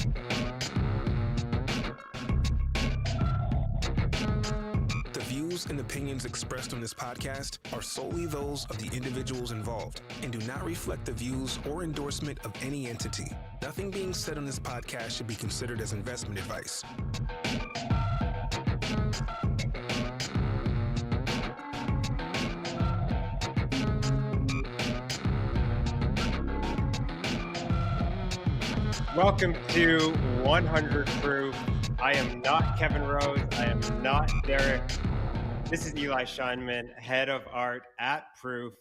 The views and opinions expressed on this podcast are solely those of the individuals involved and do not reflect the views or endorsement of any entity. Nothing being said on this podcast should be considered as investment advice. Welcome to 100 Proof. I am not Kevin Rose. I am not Derek. This is Eli Scheinman, head of art at Proof.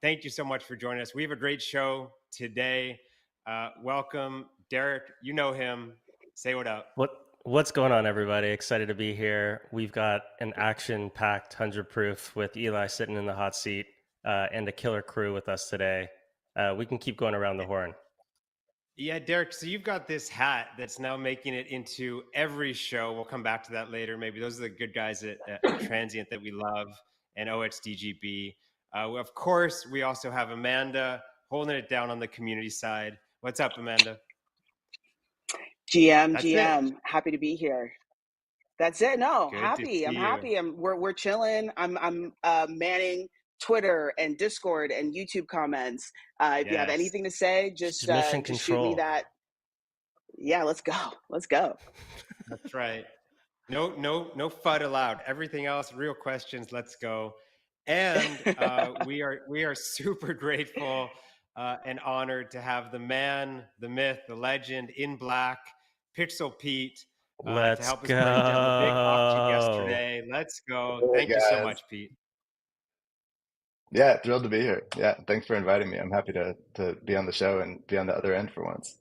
Thank you so much for joining us. We have a great show today. Welcome, Derek. You know him. Say what up. What's going on, everybody? Excited to be here. We've got an action-packed 100 Proof with Eli sitting in the hot seat and a killer crew with us today. We can keep going around the horn. Yeah, Derek, so you've got this hat that's now making it into every show. We'll come back to that later. Maybe those are the good guys at Transient that we love and OHDGB. Of course, we also have Amanda holding it down on the community side. What's up, Amanda? GM, happy to be here. That's it. No, Good happy. I'm you. happy. We're chilling. I'm manning Twitter and Discord and YouTube comments. If you have anything to say, just shoot me that. Yeah, let's go. That's right. No FUD allowed. Everything else, real questions. Let's go. And we are super grateful and honored to have the man, the myth, the legend in black, Pixel Pete, to help us break down the big auction yesterday. Let's go. Thank you so much, Pete. Yeah, thrilled to be here. Yeah, thanks for inviting me. I'm happy to be on the show and be on the other end for once.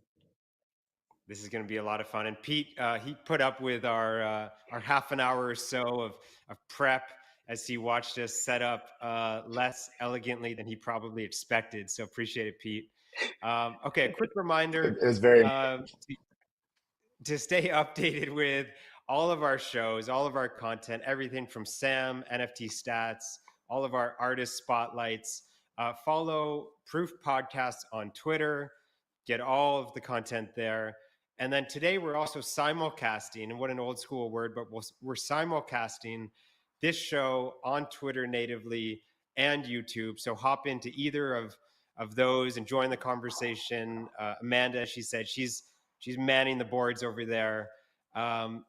This is going to be a lot of fun. And Pete, he put up with our half an hour or so of prep as he watched us set up less elegantly than he probably expected. So appreciate it, Pete. Okay, a quick reminder. It was very to stay updated with all of our shows, all of our content, everything from Sam, NFT Stats, all of our artist spotlights. Follow Proof Podcasts on Twitter. Get all of the content there. And then today we're also simulcasting, and what an old school word, but we're simulcasting this show on Twitter natively and YouTube. So hop into either of those and join the conversation. Amanda, she said she's manning the boards over there.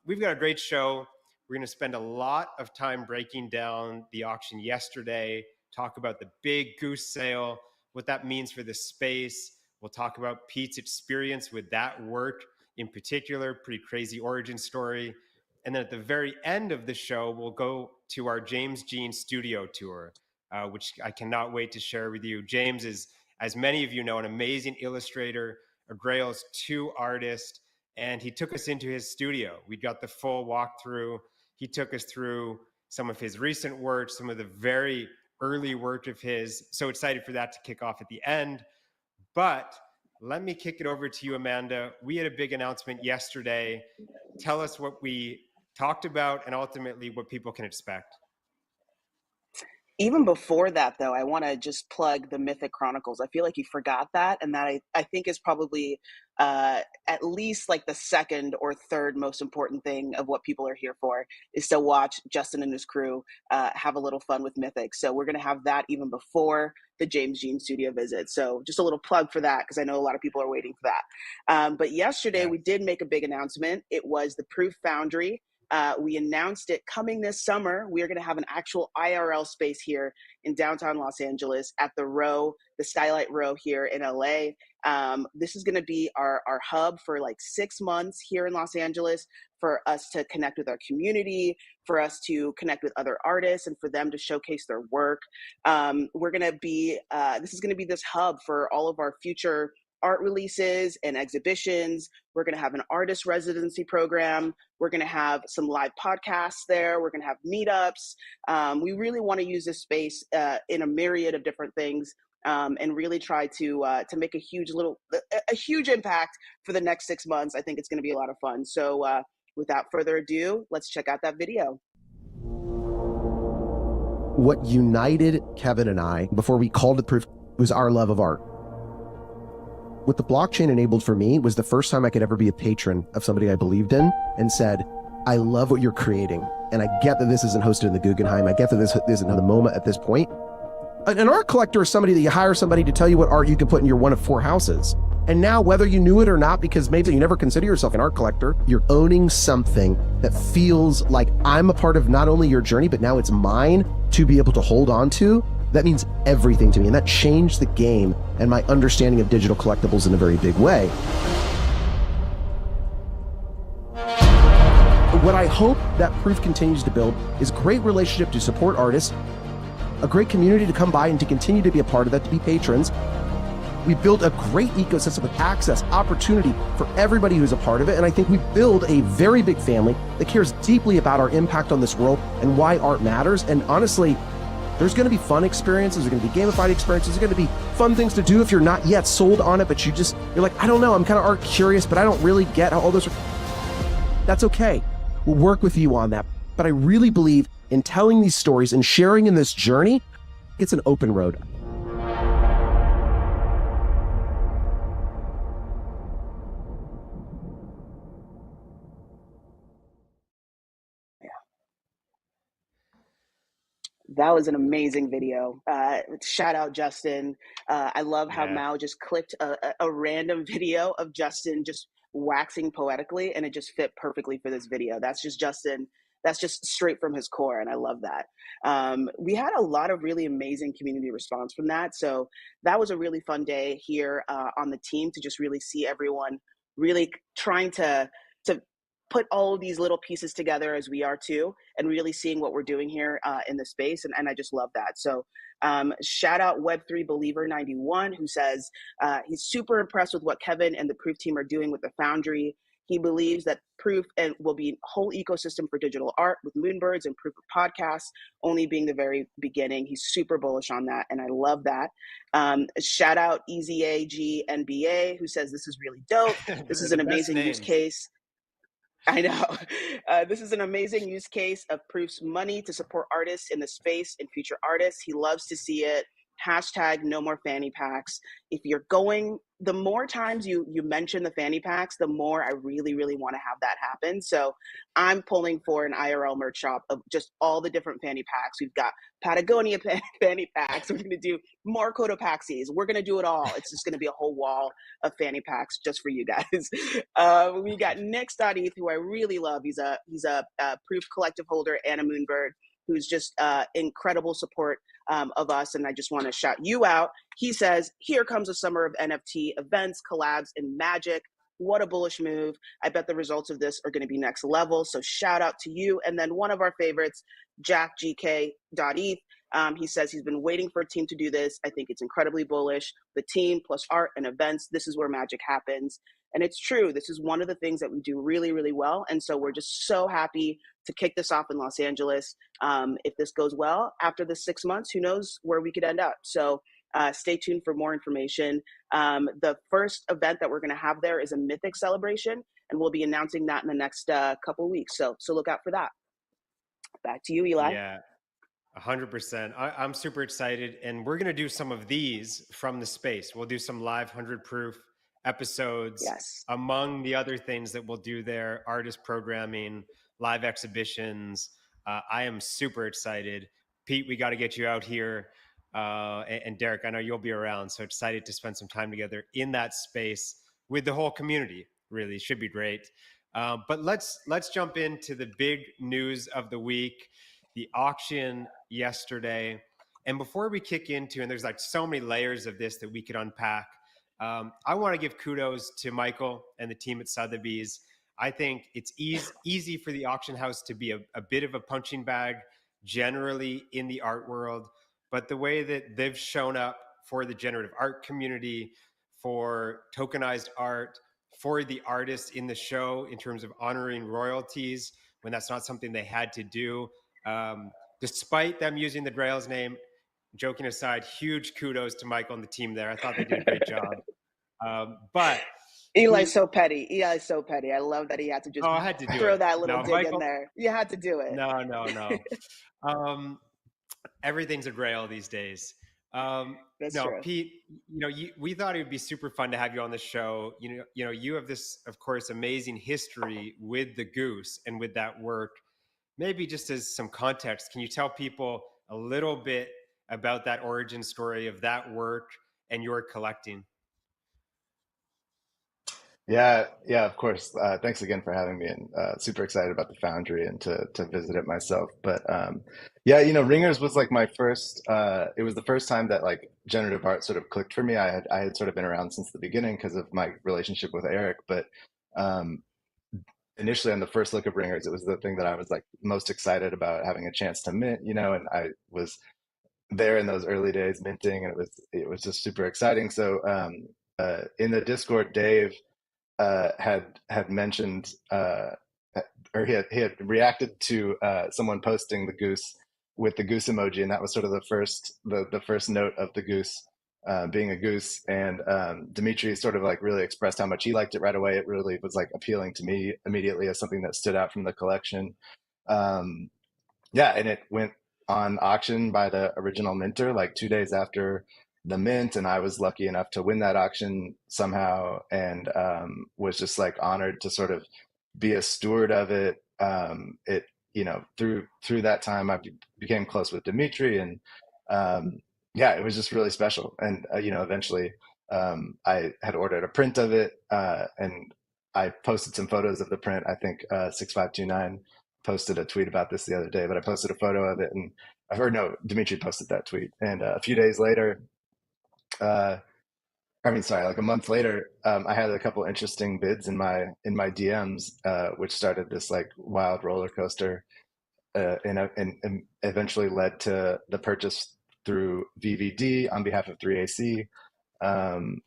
We've got a great show. We're going to spend a lot of time breaking down the auction yesterday, talk about the big Goose sale, what that means for the space. We'll talk about Pete's experience with that work in particular, pretty crazy origin story. And then at the very end of the show, we'll go to our James Jean studio tour, which I cannot wait to share with you. James is, as many of you know, an amazing illustrator, a Grails 2 artist, and he took us into his studio. We got the full walkthrough. He took us through some of his recent work, some of the very early work of his. So excited for that to kick off at the end. But let me kick it over to you, Amanda. We had a big announcement yesterday. Tell us what we talked about and ultimately what people can expect. Even before that, though, I want to just plug the Mythic Chronicles. I feel like you forgot that, and that I think is probably at least like the second or third most important thing of what people are here for is to watch Justin and his crew have a little fun with Mythics. So we're going to have that even before the James Jean studio visit. So just a little plug for that, because I know a lot of people are waiting for that. But yesterday we did make a big announcement. It was the Proof Foundry. We announced it coming this summer. We are going to have an actual IRL space here in downtown Los Angeles at the Skylight Row here in LA. This is going to be our hub for like 6 months here in Los Angeles for us to connect with our community, for us to connect with other artists, and for them to showcase their work. We're going to be, this is going to be this hub for all of our future art releases and exhibitions. We're going to have an artist residency program. We're going to have some live podcasts there. We're going to have meetups. We really want to use this space in a myriad of different things, and really try to make a huge impact for the next 6 months. I think it's going to be a lot of fun. So without further ado, let's check out that video. What united Kevin and I before we called it Proof was our love of art. what the blockchain enabled for me was the first time I could ever be a patron of somebody I believed in and said, I love what you're creating. And I get that this isn't hosted in the Guggenheim. I get that this isn't the MoMA at this point. An art collector is somebody that you hire somebody to tell you what art you can put in your one of 4 houses. And now, whether you knew it or not, because maybe you never consider yourself an art collector, you're owning something that feels like I'm a part of not only your journey, but now it's mine to be able to hold on to. That means everything to me. And that changed the game and my understanding of digital collectibles in a very big way. What I hope that Proof continues to build is a great relationship to support artists, a great community to come by and to continue to be a part of that, to be patrons. We build a great ecosystem with access, opportunity for everybody who's a part of it. And I think we build a very big family that cares deeply about our impact on this world and why art matters. And honestly, there's going to be fun experiences. There's going to be gamified experiences. There's going to be fun things to do if you're not yet sold on it, but you're like, I don't know, I'm kind of art curious, but I don't really get how all those are. That's okay. We'll work with you on that. But I really believe in telling these stories and sharing in this journey. It's an open road. That was an amazing video. Shout out Justin. I love how Mao just clicked a random video of Justin just waxing poetically, and it just fit perfectly for this video. That's just Justin. That's just straight from his core, and I love that. We had a lot of really amazing community response from that. So that was a really fun day here on the team to just really see everyone really trying to put all of these little pieces together as we are too, and really seeing what we're doing here in the space. And I just love that. So shout out Web3 Believer 91, who says he's super impressed with what Kevin and the Proof team are doing with the Foundry. He believes that Proof and will be a whole ecosystem for digital art with Moonbirds and Proof of Podcasts only being the very beginning. He's super bullish on that, and I love that. Shout out EZAGNBA, who says this is really dope. This is an amazing use case. I know. This is an amazing use case of Proof's money to support artists in the space and future artists. He loves to see it. Hashtag no more fanny packs. If you're going, the more times you mention the fanny packs, the more I really, really want to have that happen. So I'm pulling for an IRL merch shop of just all the different fanny packs. We've got Patagonia fanny packs. We're going to do more Cotopaxies. We're going to do it all. It's just going to be a whole wall of fanny packs just for you guys. We got Nick Stodith, who I really love. He's a Proof collective holder and a Moonbird, who's just incredible support of us. And I just want to shout you out. He says, here comes a summer of NFT events, collabs, and magic. What a bullish move. I bet the results of this are going to be next level. So shout out to you. And then one of our favorites, JackGK.eth. He says he's been waiting for a team to do this. I think it's incredibly bullish. The team plus art and events, this is where magic happens. And it's true. This is one of the things that we do really, really well. And so we're just so happy to kick this off in Los Angeles. If this goes well, after the 6 months, who knows where we could end up. So stay tuned for more information. The first event that we're going to have there is a Mythics celebration, and we'll be announcing that in the next couple of weeks. So look out for that. Back to you, Eli. Yeah. 100%. I'm super excited. And we're going to do some of these from the space. We'll do some live 100 proof episodes. Yes. Among the other things that we'll do there, artist programming, live exhibitions. I am super excited. Pete, we got to get you out here. And Derek, I know you'll be around. So excited to spend some time together in that space with the whole community. Really should be great. But let's jump into the big news of the week. The auction yesterday. And before we kick into, and there's like so many layers of this that we could unpack, I want to give kudos to Michael and the team at Sotheby's. I think it's easy for the auction house to be a bit of a punching bag generally in the art world, but the way that they've shown up for the generative art community, for tokenized art, for the artists in the show in terms of honoring royalties when that's not something they had to do. Despite them using the Grail's name, joking aside, huge kudos to Michael and the team there. I thought they did a great job. But Eli's so petty. Eli's so petty. I love that he had to just throw that little dig in there. You had to do it. No. Everything's a Grail these days. That's No, true. Pete, we thought it would be super fun to have you on the show. You have this, of course, amazing history with the Goose and with that work. Maybe just as some context, can you tell people a little bit about that origin story of that work and your collecting? Yeah, of course. Thanks again for having me, and super excited about the Foundry and to visit it myself. But yeah, Ringers was like my first. It was the first time that like generative art sort of clicked for me. I had sort of been around since the beginning because of my relationship with Eric, but um, initially on the first look of Ringers, it was the thing that I was like most excited about having a chance to mint. And I was there in those early days minting, and it was just super exciting. So in the Discord, Dave had mentioned or he had reacted to someone posting the goose with the goose emoji, and that was sort of the first note of the goose being a goose. And Dmitri sort of like really expressed how much he liked it right away. It really was like appealing to me immediately as something that stood out from the collection. Um, yeah, and it went on auction by the original minter like 2 days after the mint, and I was lucky enough to win that auction somehow, and was just like honored to sort of be a steward of it. It through that time I became close with Dimitri, and yeah, it was just really special. And eventually I had ordered a print of it, and I posted some photos of the print. I think 6529 posted a tweet about this the other day, but I posted a photo of it, and I heard no, Dimitri posted that tweet, and a few days later, sorry, like a month later, I had a couple interesting bids in my DMs, which started this like wild roller coaster, and eventually led to the purchase through VVD on behalf of 3AC. Um,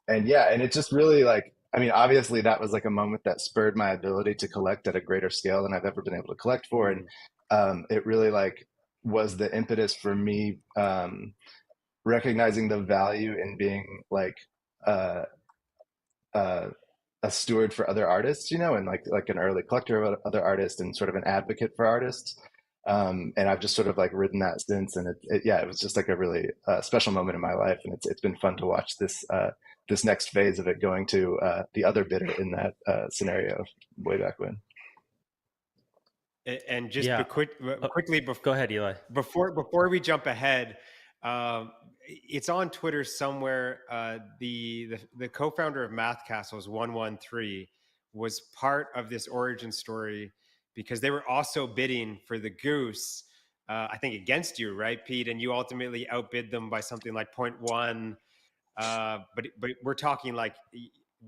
and yeah, and it just really like, obviously that was like a moment that spurred my ability to collect at a greater scale than I've ever been able to collect for. And it really like was the impetus for me recognizing the value in being like uh, uh, a steward for other artists, and like an early collector of other artists and sort of an advocate for artists. And I've just sort of like ridden that since, and it was just like a really special moment in my life, and it's been fun to watch this next phase of it going to the other bidder in that scenario way back when. And just Yeah. quickly, Go ahead, Eli. Before we jump ahead, it's on Twitter somewhere. The co-founder of Math Castles 113 was part of this origin story because they were also bidding for the Goose. I think against you, right, Pete? And you ultimately outbid them by something like 0.1. But we're talking like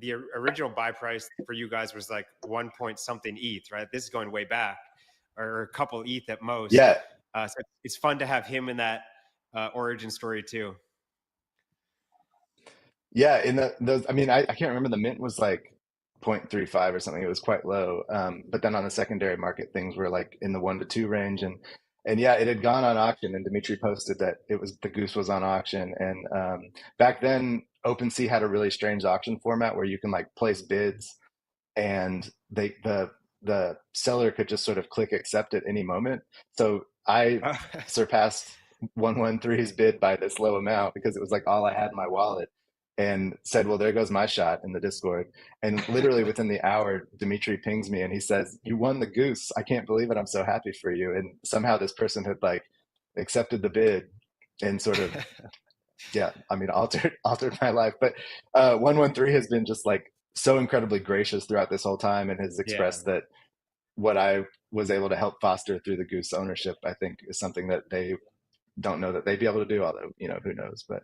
the original buy price for you guys was like 1 point something ETH, right? This is going way back, or a couple ETH at most. Yeah. So it's fun to have him in that origin story too. Yeah, in those, I can't remember, the mint was like 0.35 or something. It was quite low. But then on the secondary market, things were like in the 1 to 2 range, and yeah, it had gone on auction, and Dimitri posted that the Goose was on auction. And back then, OpenSea had a really strange auction format where you can like place bids, and the seller could just sort of click accept at any moment. So I surpassed 113's bid by this low amount because it was like all I had in my wallet, and said, well, there goes my shot in the Discord. And literally within the hour, Dimitri pings me and he says, you won the Goose. I can't believe it. I'm so happy for you. And somehow this person had like accepted the bid and sort of, yeah, altered my life. But 113 has been just like so incredibly gracious throughout this whole time, and has expressed that what I was able to help foster through the Goose ownership, I think, is something that they don't know that they'd be able to do, although, who knows. But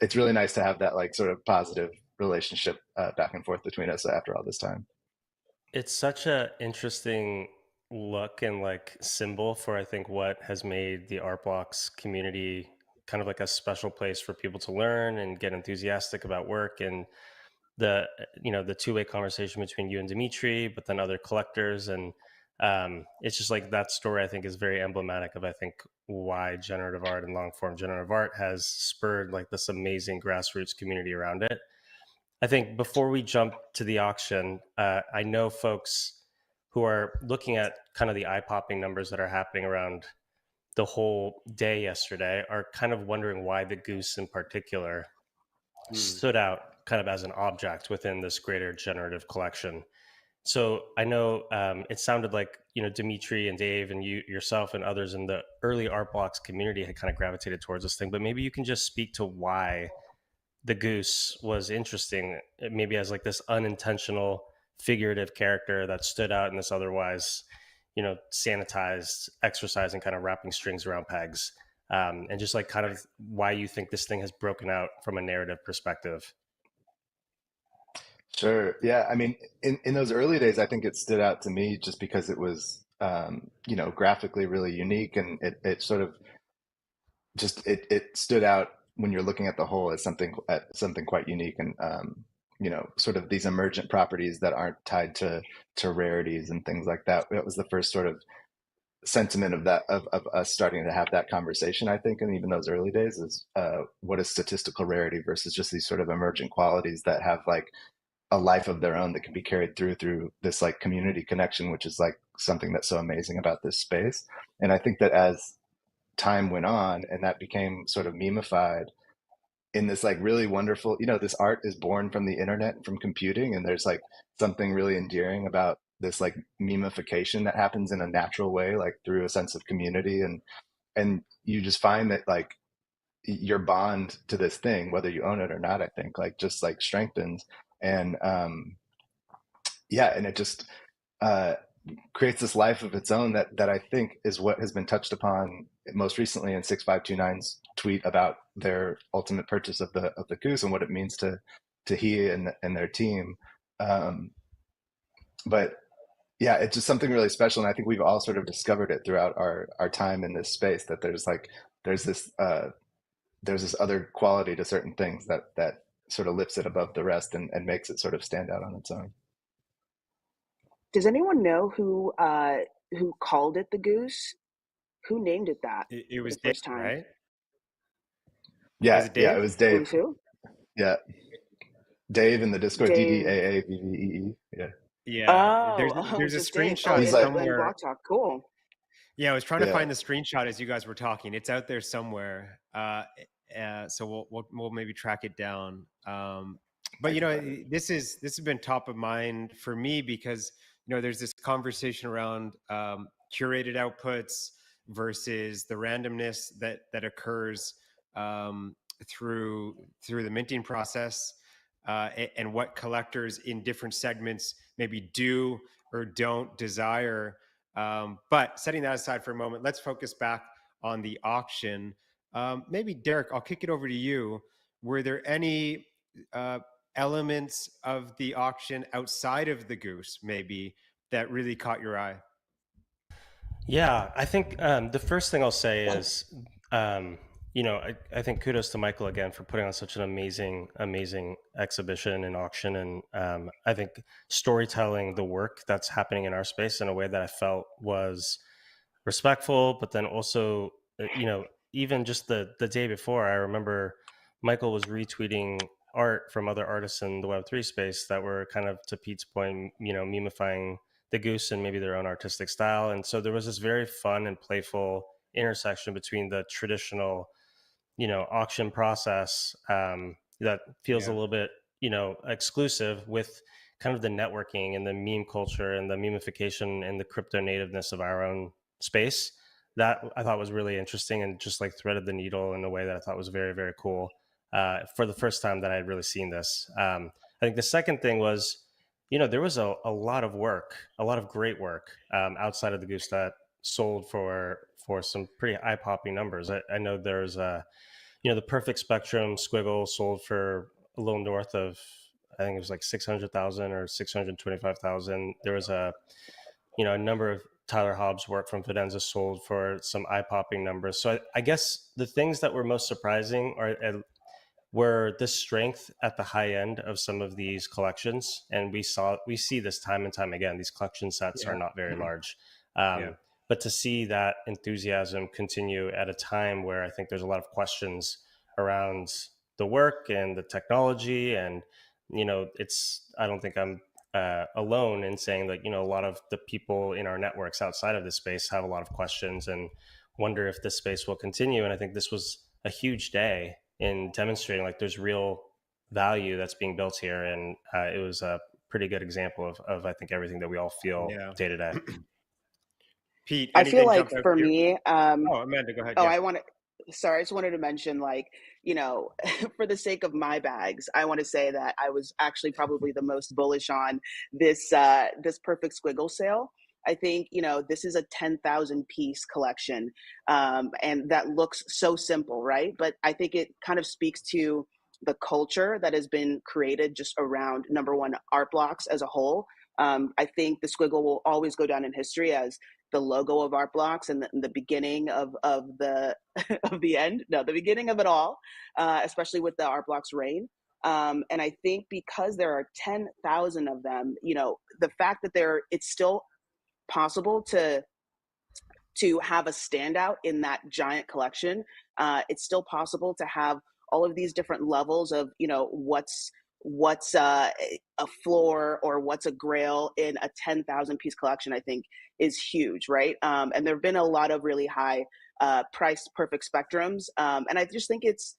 it's really nice to have that like sort of positive relationship back and forth between us after all this time. It's such a interesting look and like symbol for, I think, what has made the Art Blocks community kind of like a special place for people to learn and get enthusiastic about work, and the two-way conversation between you and Dimitri, but then other collectors. And it's just like that story, I think, is very emblematic of, I think, why generative art and long form generative art has spurred like this amazing grassroots community around it. I think before we jump to the auction, I know folks who are looking at kind of the eye-popping numbers that are happening around the whole day yesterday are kind of wondering why the goose in particular stood out kind of as an object within this greater generative collection. So I know it sounded like, Dmitri and Dave and you yourself and others in the early art blocks community had kind of gravitated towards this thing, but maybe you can just speak to why the goose was interesting, maybe as like this unintentional figurative character that stood out in this otherwise, sanitized exercise and kind of wrapping strings around pegs. And just like kind of why you think this thing has broken out from a narrative perspective. Sure. Yeah. I mean, in those early days, I think it stood out to me just because it was, graphically really unique, and it sort of just it stood out when you're looking at the whole as something quite unique, and sort of these emergent properties that aren't tied to rarities and things like that. That was the first sort of sentiment of us starting to have that conversation, I think, and even those early days is what is statistical rarity versus just these sort of emergent qualities that have like a life of their own that can be carried through this like community connection, which is like something that's so amazing about this space. And I think that as time went on and that became sort of memeified in this like really wonderful, this art is born from the internet and from computing, and there's like something really endearing about this like memification that happens in a natural way, like through a sense of community, and you just find that like your bond to this thing, whether you own it or not, I think like just like strengthens. And and it just creates this life of its own that I think is what has been touched upon most recently in 6529's tweet about their ultimate purchase of the Goose and what it means to he and their team. But yeah, it's just something really special, and I think we've all sort of discovered it throughout our time in this space, that there's this other quality to certain things that sort of lifts it above the rest and makes it sort of stand out on its own. Does anyone know who called it the Goose? Who named it that? It was the first Dave, time, right? Yeah, Was it Dave? it was It Dave. was who? Yeah, Dave in the Discord, Dave. DDAAVVEE. Yeah. Yeah. There's a So Dave. screenshot He's in like- somewhere. Block Talk. Cool. Yeah, I was trying to Yeah. find the screenshot as you guys were talking. It's out there somewhere. So we'll maybe track it down. But this has been top of mind for me because there's this conversation around curated outputs versus the randomness that occurs through the minting process, and what collectors in different segments maybe do or don't desire. But setting that aside for a moment, let's focus back on the auction. Maybe Derek, I'll kick it over to you. Were there any elements of the auction outside of the Goose maybe that really caught your eye? Yeah, I think the first thing I'll say is, I think kudos to Michael again for putting on such an amazing exhibition and auction. And I think storytelling the work that's happening in our space in a way that I felt was respectful, but then also, even just the day before, I remember Michael was retweeting art from other artists in the Web3 space that were kind of, to Pete's point, memifying the Goose and maybe their own artistic style. And so there was this very fun and playful intersection between the traditional, auction process that feels a little bit, exclusive with kind of the networking and the meme culture and the memification and the crypto nativeness of our own space. That I thought was really interesting and just like threaded the needle in a way that I thought was very, very cool for the first time that I had really seen this. I think the second thing was, there was a lot of work, a lot of great work outside of the Goose that sold for some pretty eye-popping numbers. I know there's the Perfect Spectrum Squiggle sold for a little north of, I think it was like 600,000 or 625,000. There was a number of Tyler Hobbs' work from Fidenza sold for some eye-popping numbers. So I guess the things that were most surprising were the strength at the high end of some of these collections. And we see this time and time again. These collection sets are not very large. But to see that enthusiasm continue at a time where I think there's a lot of questions around the work and the technology, and I don't think I'm alone in saying that a lot of the people in our networks outside of this space have a lot of questions and wonder if this space will continue. And I think this was a huge day in demonstrating like there's real value that's being built here. And it was a pretty good example of I think everything that we all feel day to day. Pete, I feel anything like jump out for to you? me, Oh, Amanda, go ahead. oh, Yeah. sorry, I just wanted to mention, like, you know, for the sake of my bags, I want to say that I was actually probably the most bullish on this Perfect Squiggle sale. I think, you know, this is a 10,000 piece collection, and that looks so simple, right? But I think it kind of speaks to the culture that has been created just around, number one, art blocks as a whole. I think the squiggle will always go down in history as the logo of art blocks and the beginning of the of the end. No, the beginning of it all, especially with the art blocks reign. And I think because there are 10,000 of them, you know, the fact that it's still possible to have a standout in that giant collection. It's still possible to have all of these different levels of, you know, what's a floor or what's a grail in a 10,000 piece collection, I think is huge, right? And there have been a lot of really high priced perfect spectrums. And I just think it's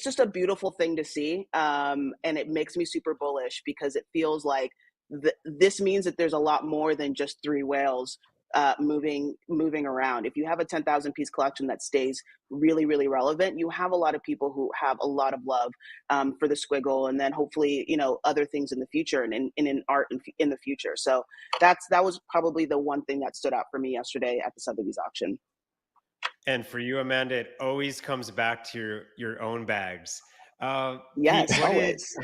just a beautiful thing to see. And it makes me super bullish because it feels like this means that there's a lot more than just three whales moving around. If you have a 10,000 piece collection that stays really, really relevant, you have a lot of people who have a lot of love for the squiggle, and then hopefully, you know, other things in the future and in art in the future. So that was probably the one thing that stood out for me yesterday at the Sotheby's auction. And for you, Amanda, it always comes back to your own bags. Yes, Pete, always.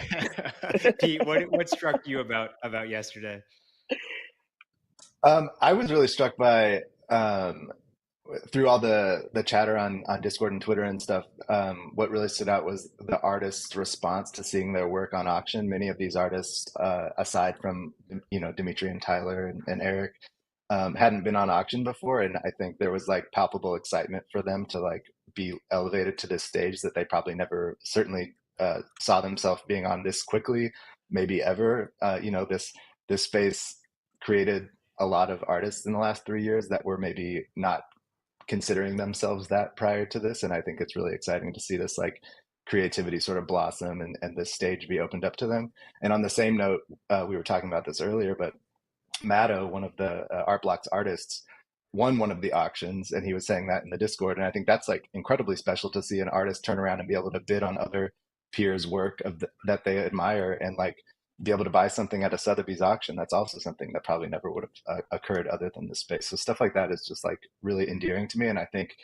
Pete, what struck you about yesterday? I was really struck by through all the chatter on Discord and Twitter and stuff. What really stood out was the artists' response to seeing their work on auction. Many of these artists, aside from Dmitri and Tyler and Eric, hadn't been on auction before, and I think there was like palpable excitement for them to like be elevated to this stage that they probably never certainly saw themselves being on this quickly, maybe ever. This space created a lot of artists in the last 3 years that were maybe not considering themselves that prior to this, and I think it's really exciting to see this like creativity sort of blossom and this stage be opened up to them. And on the same note, we were talking about this earlier, but Matto, one of the Art Blocks artists, won one of the auctions, and he was saying that in the Discord. And I think that's like incredibly special to see an artist turn around and be able to bid on other peers' work that they admire and like be able to buy something at a Sotheby's auction. That's also something that probably never would have occurred other than this space. So stuff like that is just like really endearing to me. And I think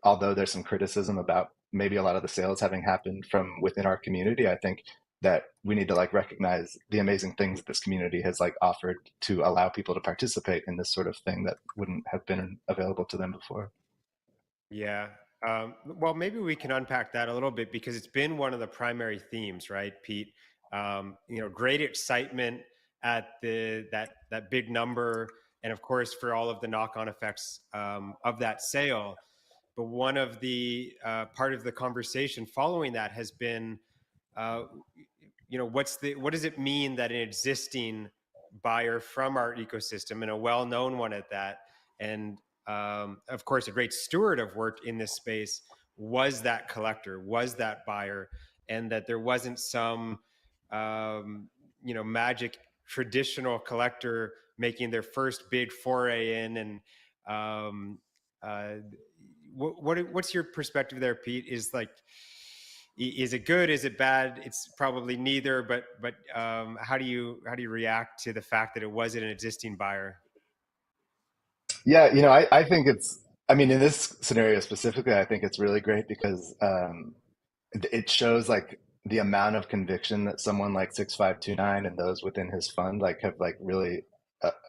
although there's some criticism about maybe a lot of the sales having happened from within our community, I think that we need to like recognize the amazing things that this community has like offered to allow people to participate in this sort of thing that wouldn't have been available to them before. Yeah. Well, maybe we can unpack that a little bit because it's been one of the primary themes, right, Pete? Great excitement at that big number, and of course for all of the knock-on effects of that sale. But one of the part of the conversation following that has been, what does it mean that an existing buyer from our ecosystem, and a well-known one at that, and of course a great steward of work in this space, was that collector, was that buyer, and that there wasn't some magic traditional collector making their first big foray in. And what's your perspective there, Pete? Is it good? Is it bad? It's probably neither. But how do you react to the fact that it wasn't an existing buyer? Yeah, I think in this scenario specifically, I think it's really great because it shows like the amount of conviction that someone like 6529 and those within his fund like have like really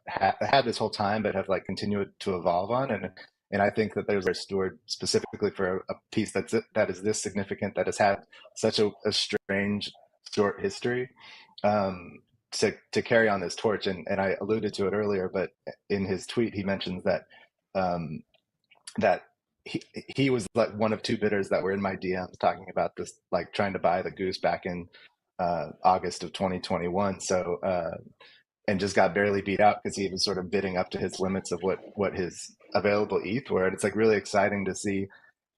had this whole time, but have like continued to evolve on. And I think that there's a steward specifically for a piece that is this significant, that has had such a strange short history, to carry on this torch. And I alluded to it earlier, but in his tweet he mentions that that he was like one of two bidders that were in my DMs talking about this, like trying to buy the Goose back in August of 2021. So and just got barely beat out because he was sort of bidding up to his limits of what his available ETH were. And it's like really exciting to see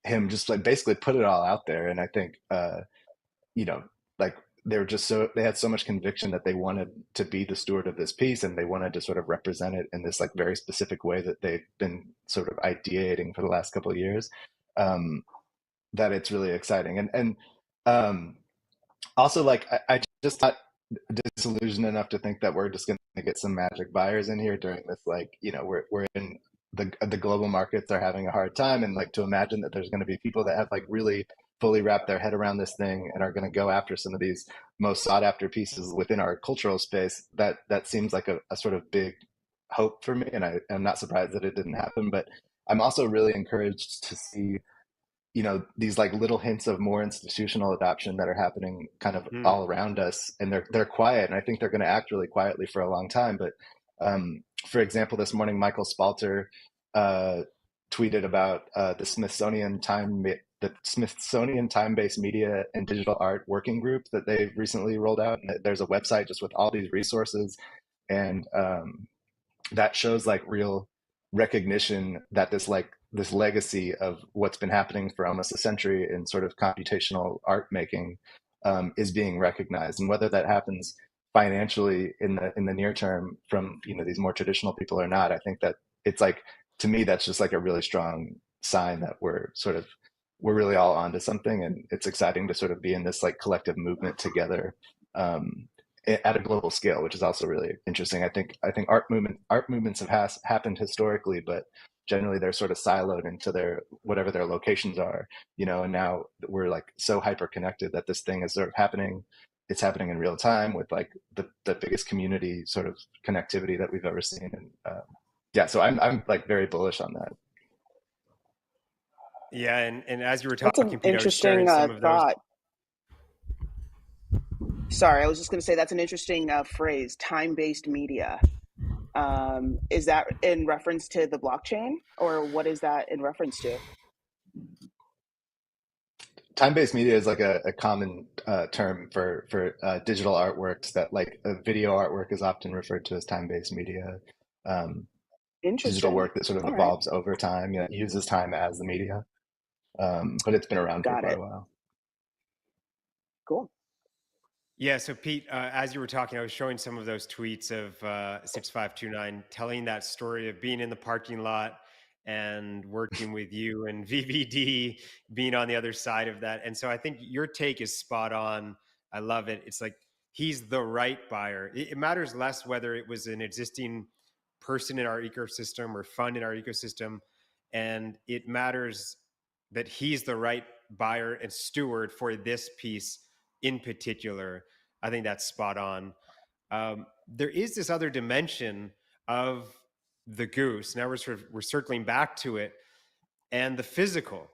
him just like basically put it all out there. And I think you know, like they were just they had so much conviction that they wanted to be the steward of this piece, and they wanted to sort of represent it in this like very specific way that they've been sort of ideating for the last couple of years. That it's really exciting. And um, also, like I just got disillusioned enough to think that we're just going to get some magic buyers in here during this, like, you know, we're in the global markets are having a hard time, and like to imagine that there's going to be people that have like really fully wrapped their head around this thing and are going to go after some of these most sought after pieces within our cultural space, that seems like a sort of big hope for me. And I'm not surprised that it didn't happen, but I'm also really encouraged to see, you know, these like little hints of more institutional adoption that are happening kind of all around us, and they're quiet, and I think they're going to act really quietly for a long time. But for example, this morning Michael Spalter tweeted about the Smithsonian time-based media and digital art working group that they've recently rolled out, and there's a website just with all these resources, and that shows like real recognition that this legacy of what's been happening for almost a century in sort of computational art making is being recognized. And whether that happens financially in the near term from, you know, these more traditional people or not, I think that it's like, to me, that's just like a really strong sign that we're really all onto something, and it's exciting to sort of be in this like collective movement together at a global scale, which is also really interesting. I think art movements have happened historically, but generally they're sort of siloed into their whatever their locations are, you know. And now we're like so hyper connected that this thing is sort of happening. It's happening in real time with like the biggest community sort of connectivity that we've ever seen. And yeah, so I'm like very bullish on that. Yeah, and as you were That's talking, an Pete, I was sharing interesting some of those. thought. Sorry, I was just going to say that's an interesting phrase, time-based media. Is that in reference to the blockchain, or what is that in reference to? Time-based media is like a common term for digital artworks. That like a video artwork is often referred to as time-based media. Digital Interesting. work that sort of All right. evolves over time, you know, uses time as the media, but it's been around for Got quite it. a while. Cool. Yeah, so Pete, as you were talking, I was showing some of those tweets of 6529 telling that story of being in the parking lot and working with you, and VVD being on the other side of that. And so I think your take is spot on. I love it. It's like he's the right buyer. It matters less whether it was an existing person in our ecosystem or fund in our ecosystem. And it matters that he's the right buyer and steward for this piece in particular. I think that's spot on. There is this other dimension of the Goose. Now we're circling back to it, and the physical.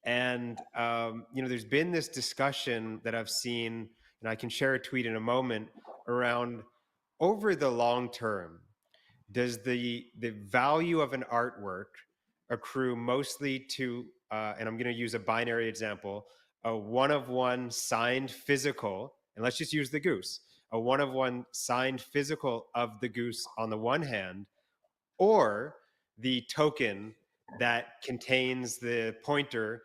And you know, there's been this discussion that I've seen, and I can share a tweet in a moment, around over the long term, does the value of an artwork accrue mostly to, and I'm going to use a binary example, a one-of-one signed physical, and let's just use the Goose, a one-of-one signed physical of the Goose on the one hand, or the token that contains the pointer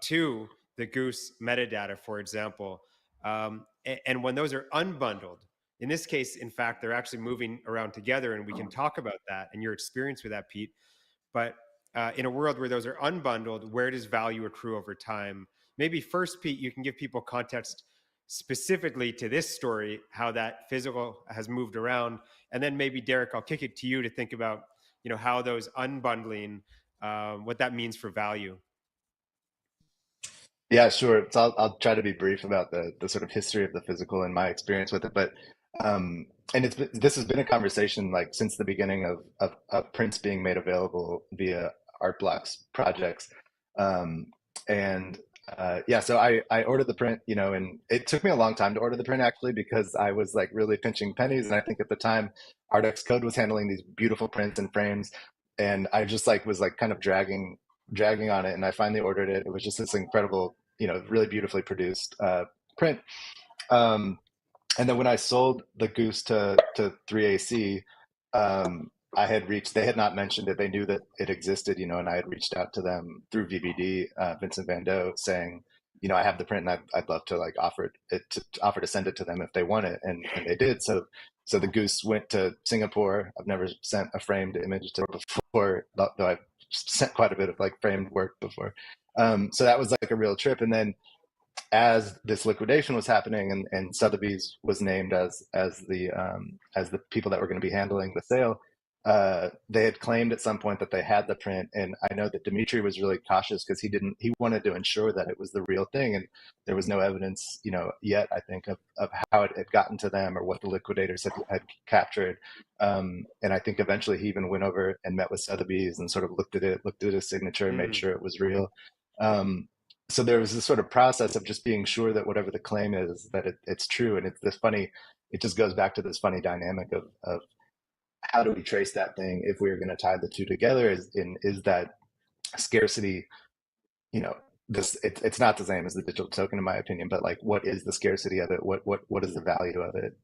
to the Goose metadata, for example. And when those are unbundled, in this case, in fact, they're actually moving around together, and we can talk about that and your experience with that, Pete. But in a world where those are unbundled, where does value accrue over time? Maybe first, Pete, you can give people context specifically to this story, how that physical has moved around. And then maybe, Derek, I'll kick it to you to think about, you know, how those unbundling, what that means for value. Yeah, sure. So I'll try to be brief about the sort of history of the physical and my experience with it. But and this has been a conversation like since the beginning of prints being made available via Art Blocks projects. And yeah, so I ordered the print, you know, and it took me a long time to order the print actually, because I was like really pinching pennies. And I think at the time ArtX Code was handling these beautiful prints and frames, and I just like was like kind of dragging on it. And I finally ordered it. It was just this incredible, you know, really beautifully produced print. And then when I sold the Goose to 3AC, they had not mentioned it. They knew that it existed, and I had reached out to them through VBD, Vincent Van Doe, saying, I have the print and I'd love to like offer to send it to them if they want it. And they did. So the Goose went to Singapore. I've never sent a framed image to before, though I've sent quite a bit of like framed work before. So that was like a real trip. And then as this liquidation was happening and Sotheby's was named as the people that were going to be handling the sale, they had claimed at some point that they had the print, and I know that Dmitri was really cautious because he wanted to ensure that it was the real thing, and there was no evidence, yet I think of how it had gotten to them or what the liquidators had captured. And I think eventually he even went over and met with Sotheby's and sort of looked at his signature and made sure it was real. So there was this sort of process of just being sure that whatever the claim is, that it's true. And it just goes back to this funny dynamic of how do we trace that thing if we are going to tie the two together? Is that scarcity, it's not the same as the digital token in my opinion, but like, what is the scarcity of it? What is the value of it?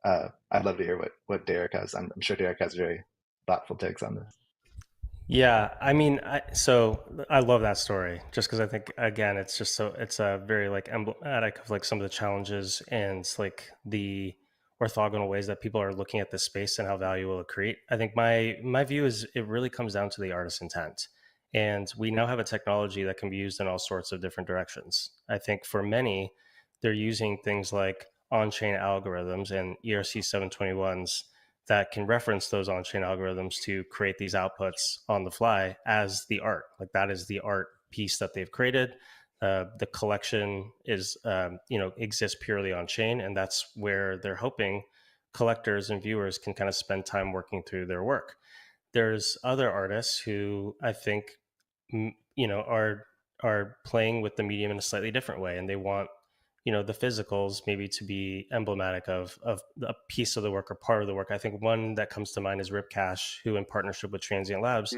I'd love to hear what Derek has. I'm sure Derek has very thoughtful takes on this. Yeah, I mean, so I love that story just because I think, again, it's a very like emblematic of like some of the challenges and like the orthogonal ways that people are looking at this space and how value will accrete. I think my view is it really comes down to the artist's intent. And we now have a technology that can be used in all sorts of different directions. I think for many, they're using things like on-chain algorithms and ERC 721s that can reference those on-chain algorithms to create these outputs on the fly as the art. Like that is the art piece that they've created. The collection is, exists purely on chain, and that's where they're hoping collectors and viewers can kind of spend time working through their work. There's other artists who I think, are playing with the medium in a slightly different way, and they want the physicals maybe to be emblematic of a piece of the work or part of the work. I think one that comes to mind is Rip Cash, who in partnership with Transient Labs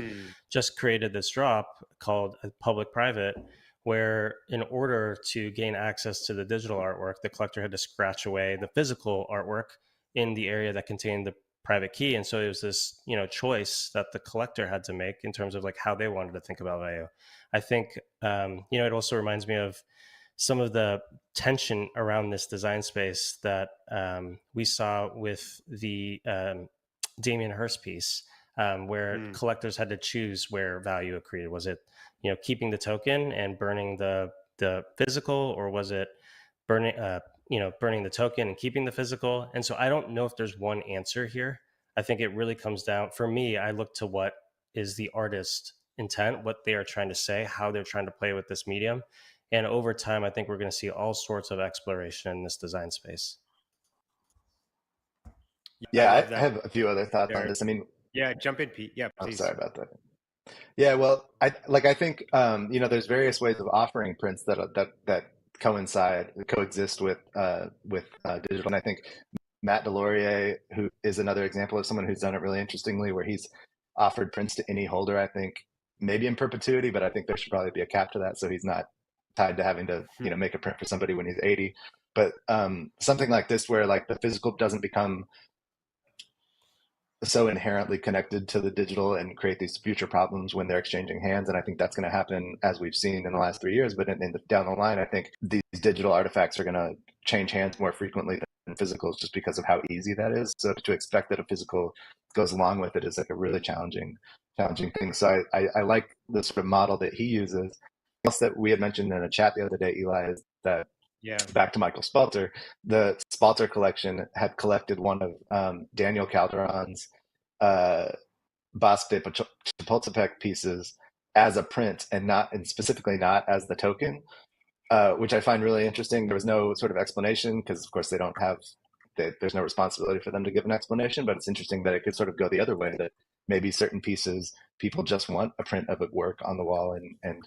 just created this drop called Public Private, where in order to gain access to the digital artwork, the collector had to scratch away the physical artwork in the area that contained the private key. And so it was this, choice that the collector had to make in terms of like how they wanted to think about value. I think, it also reminds me of some of the tension around this design space that we saw with the Damien Hirst piece, where collectors had to choose where value accreted. Was it, keeping the token and burning the physical, or was it burning the token and keeping the physical? And so I don't know if there's one answer here. I think it really comes down, for me, I look to what is the artist intent, what they are trying to say, how they're trying to play with this medium. And over time, I think we're going to see all sorts of exploration in this design space. Yeah, I have a few other thoughts on this. I mean, yeah, jump in, Pete. Yeah, please. I'm sorry about that. Yeah, well, I think there's various ways of offering prints that coexist with digital, and I think Matt Delorier, who is another example of someone who's done it really interestingly, where he's offered prints to any holder. I think maybe in perpetuity, but I think there should probably be a cap to that, so he's not tied to having to make a print for somebody when he's 80. But something like this, where like the physical doesn't become so inherently connected to the digital and create these future problems when they're exchanging hands. And I think that's going to happen, as we've seen in the last 3 years. But down the line, I think these digital artifacts are going to change hands more frequently than physicals, just because of how easy that is. So to expect that a physical goes along with it is like a really challenging thing. So I like the sort of model that he uses. Else that we had mentioned in a chat the other day, Eli, is that back to Michael Spalter, the Spalter collection had collected one of Daniel Calderon's Basque de Chapultepec pieces as a print and specifically not as the token, which I find really interesting. There was no sort of explanation because, of course, there's no responsibility for them to give an explanation, but it's interesting that it could sort of go the other way, that maybe certain pieces people just want a print of it work on the wall and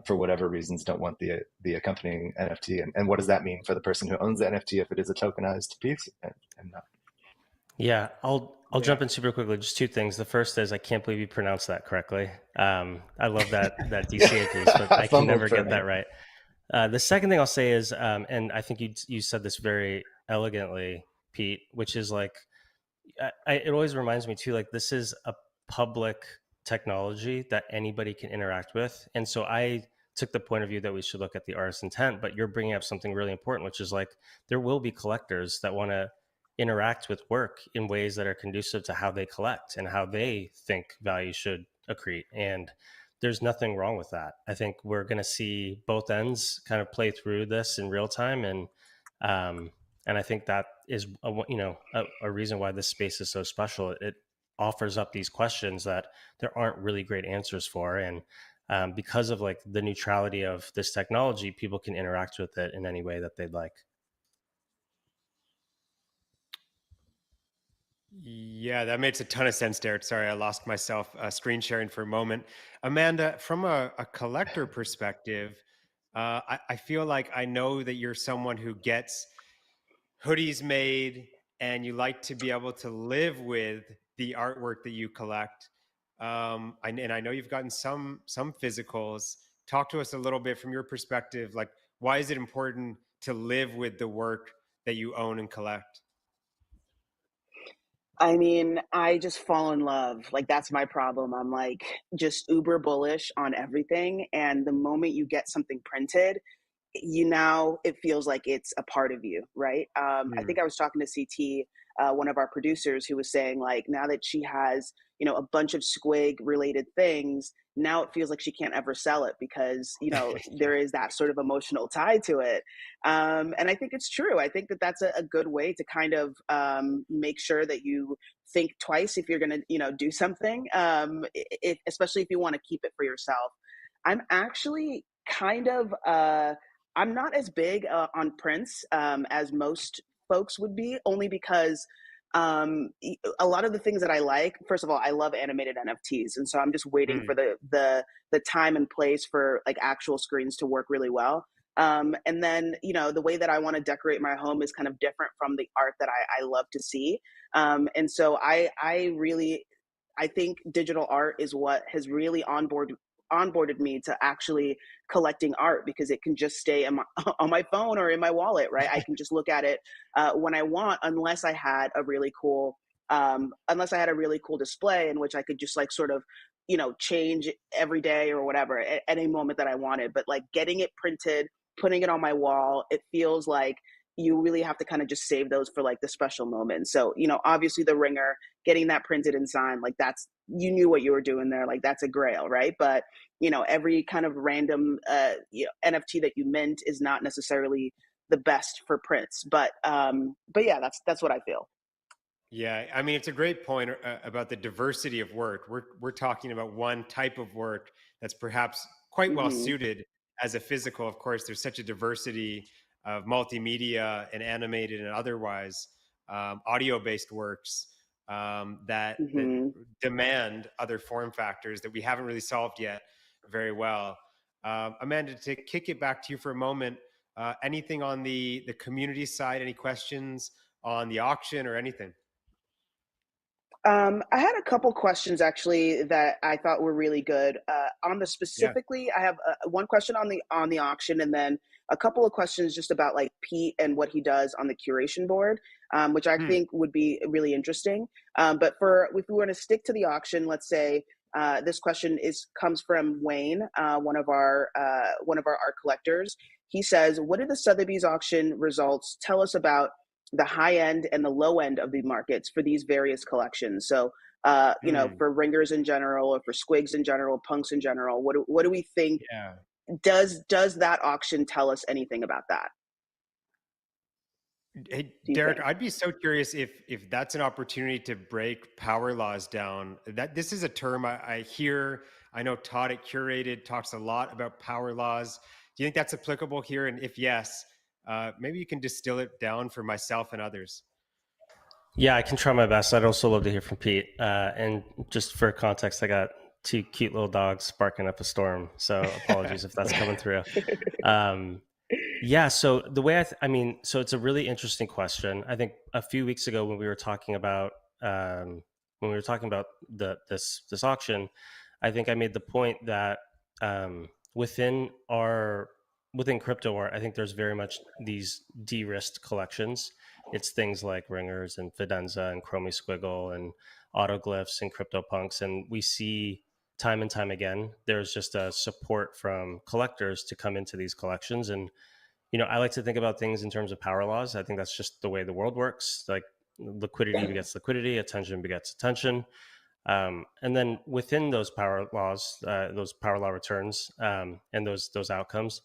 for whatever reasons don't want the accompanying NFT. And what does that mean for the person who owns the NFT if it is a tokenized piece and not? Yeah, I'll jump in super quickly. Just two things. The first is I can't believe you pronounced that correctly. I love that DCA piece, but I can never get that right. The second thing I'll say is, and I think you said this very elegantly, Pete, which is like, it always reminds me too, like this is a public technology that anybody can interact with. And so I took the point of view that we should look at the artist's intent, but you're bringing up something really important, which is like, there will be collectors that want to interact with work in ways that are conducive to how they collect and how they think value should accrete. And there's nothing wrong with that. I think we're going to see both ends kind of play through this in real time. And I think that is a reason why this space is so special. It offers up these questions that there aren't really great answers for. And because of like the neutrality of this technology, people can interact with it in any way that they'd like. Yeah, that makes a ton of sense, Derek. Sorry, I lost myself screen sharing for a moment. Amanda, from a collector perspective, I feel like I know that you're someone who gets hoodies made and you like to be able to live with the artwork that you collect. And I know you've gotten some physicals. Talk to us a little bit from your perspective. Like, why is it important to live with the work that you own and collect? I mean, I just fall in love. Like, that's my problem. I'm like just uber bullish on everything. And the moment you get something printed, it feels like it's a part of you, right? I think I was talking to CT, one of our producers, who was saying like, now that she has a bunch of squig related things, now it feels like she can't ever sell it because there is that sort of emotional tie to it. And I think it's true. I think that that's a good way to kind of make sure that you think twice if you're going to do something, especially if you want to keep it for yourself. I'm actually kind of I'm not as big on prints as most folks would be, only because a lot of the things that I like, first of all, I love animated NFTs. And so I'm just waiting for the time and place for like actual screens to work really well. And then, the way that I want to decorate my home is kind of different from the art that I love to see. And so I think digital art is what has really onboarded me to actually collecting art, because it can just stay on my phone or in my wallet, right? I can just look at it when I want, unless I had a really cool display in which I could just like sort of change every day or whatever at any moment that I wanted. But like getting it printed, putting it on my wall, it feels like you really have to kind of just save those for like the special moments. So, obviously the ringer, getting that printed and signed, like you knew what you were doing there. Like that's a grail, right? But, every kind of random NFT that you mint is not necessarily the best for prints. But yeah, that's what I feel. Yeah, I mean, it's a great point about the diversity of work. We're talking about one type of work that's perhaps quite well suited as a physical. Of course, there's such a diversity of multimedia and animated and otherwise audio-based works that demand other form factors that we haven't really solved yet very well. Amanda, to kick it back to you for a moment, anything on the community side? Any questions on the auction or anything? I had a couple questions actually that I thought were really good. On the specifically, I have one question on the auction, and then a couple of questions just about like Pete and what he does on the curation board, which I think would be really interesting. But if we want to stick to the auction, let's say this question comes from Wayne, one of our art collectors. He says, "What did the Sotheby's auction results tell us about the high end and the low end of the markets for these various collections?" So, for ringers in general, or for squigs in general, punks in general, what do we think? Yeah. Does that auction tell us anything about that? Hey, Derek, I'd be so curious if that's an opportunity to break power laws down. That this is a term I hear. I know Todd at Curated talks a lot about power laws. Do you think that's applicable here? And if yes, maybe you can distill it down for myself and others. Yeah, I can try my best. I'd also love to hear from Pete. And just for context, I got two cute little dogs sparking up a storm. So apologies if that's coming through. Yeah, so the way so it's a really interesting question. I think a few weeks ago when we were talking about this auction, I think I made the point that within our within crypto art, I think there's very much these de-risked collections. It's things like ringers and fidenza and chromie squiggle and autoglyphs and CryptoPunks, and we see time and time again there's just a support from collectors to come into these collections. And I like to think about things in terms of power laws. I think that's just the way the world works. Like liquidity begets liquidity, attention begets attention. And then within those power laws, those power law returns, and those outcomes,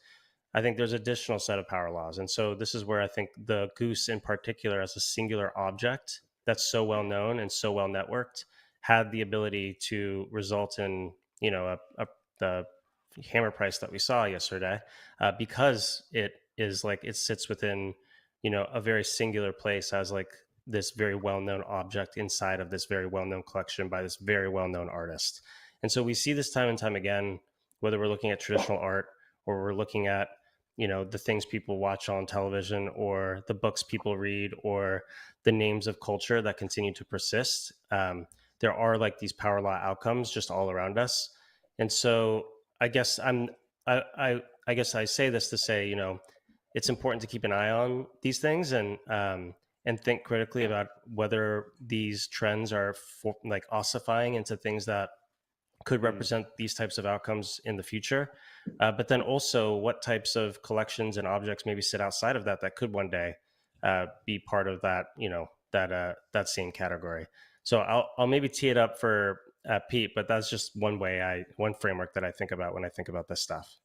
I think there's additional set of power laws. And so this is where I think the Goose in particular, as a singular object that's so well known and so well networked, had the ability to result in, the hammer price that we saw yesterday, because it sits within, a very singular place as like this very well-known object inside of this very well-known collection by this very well-known artist. And so we see this time and time again, whether we're looking at traditional art or we're looking at, the things people watch on television or the books people read or the names of culture that continue to persist. There are like these power law outcomes just all around us. And so I guess I guess I say this to say, it's important to keep an eye on these things and think critically about whether these trends are ossifying into things that could represent these types of outcomes in the future. But then also what types of collections and objects maybe sit outside of that could one day be part of that, that same category. So I'll maybe tee it up for Pete, but that's just one one framework that I think about when I think about this stuff.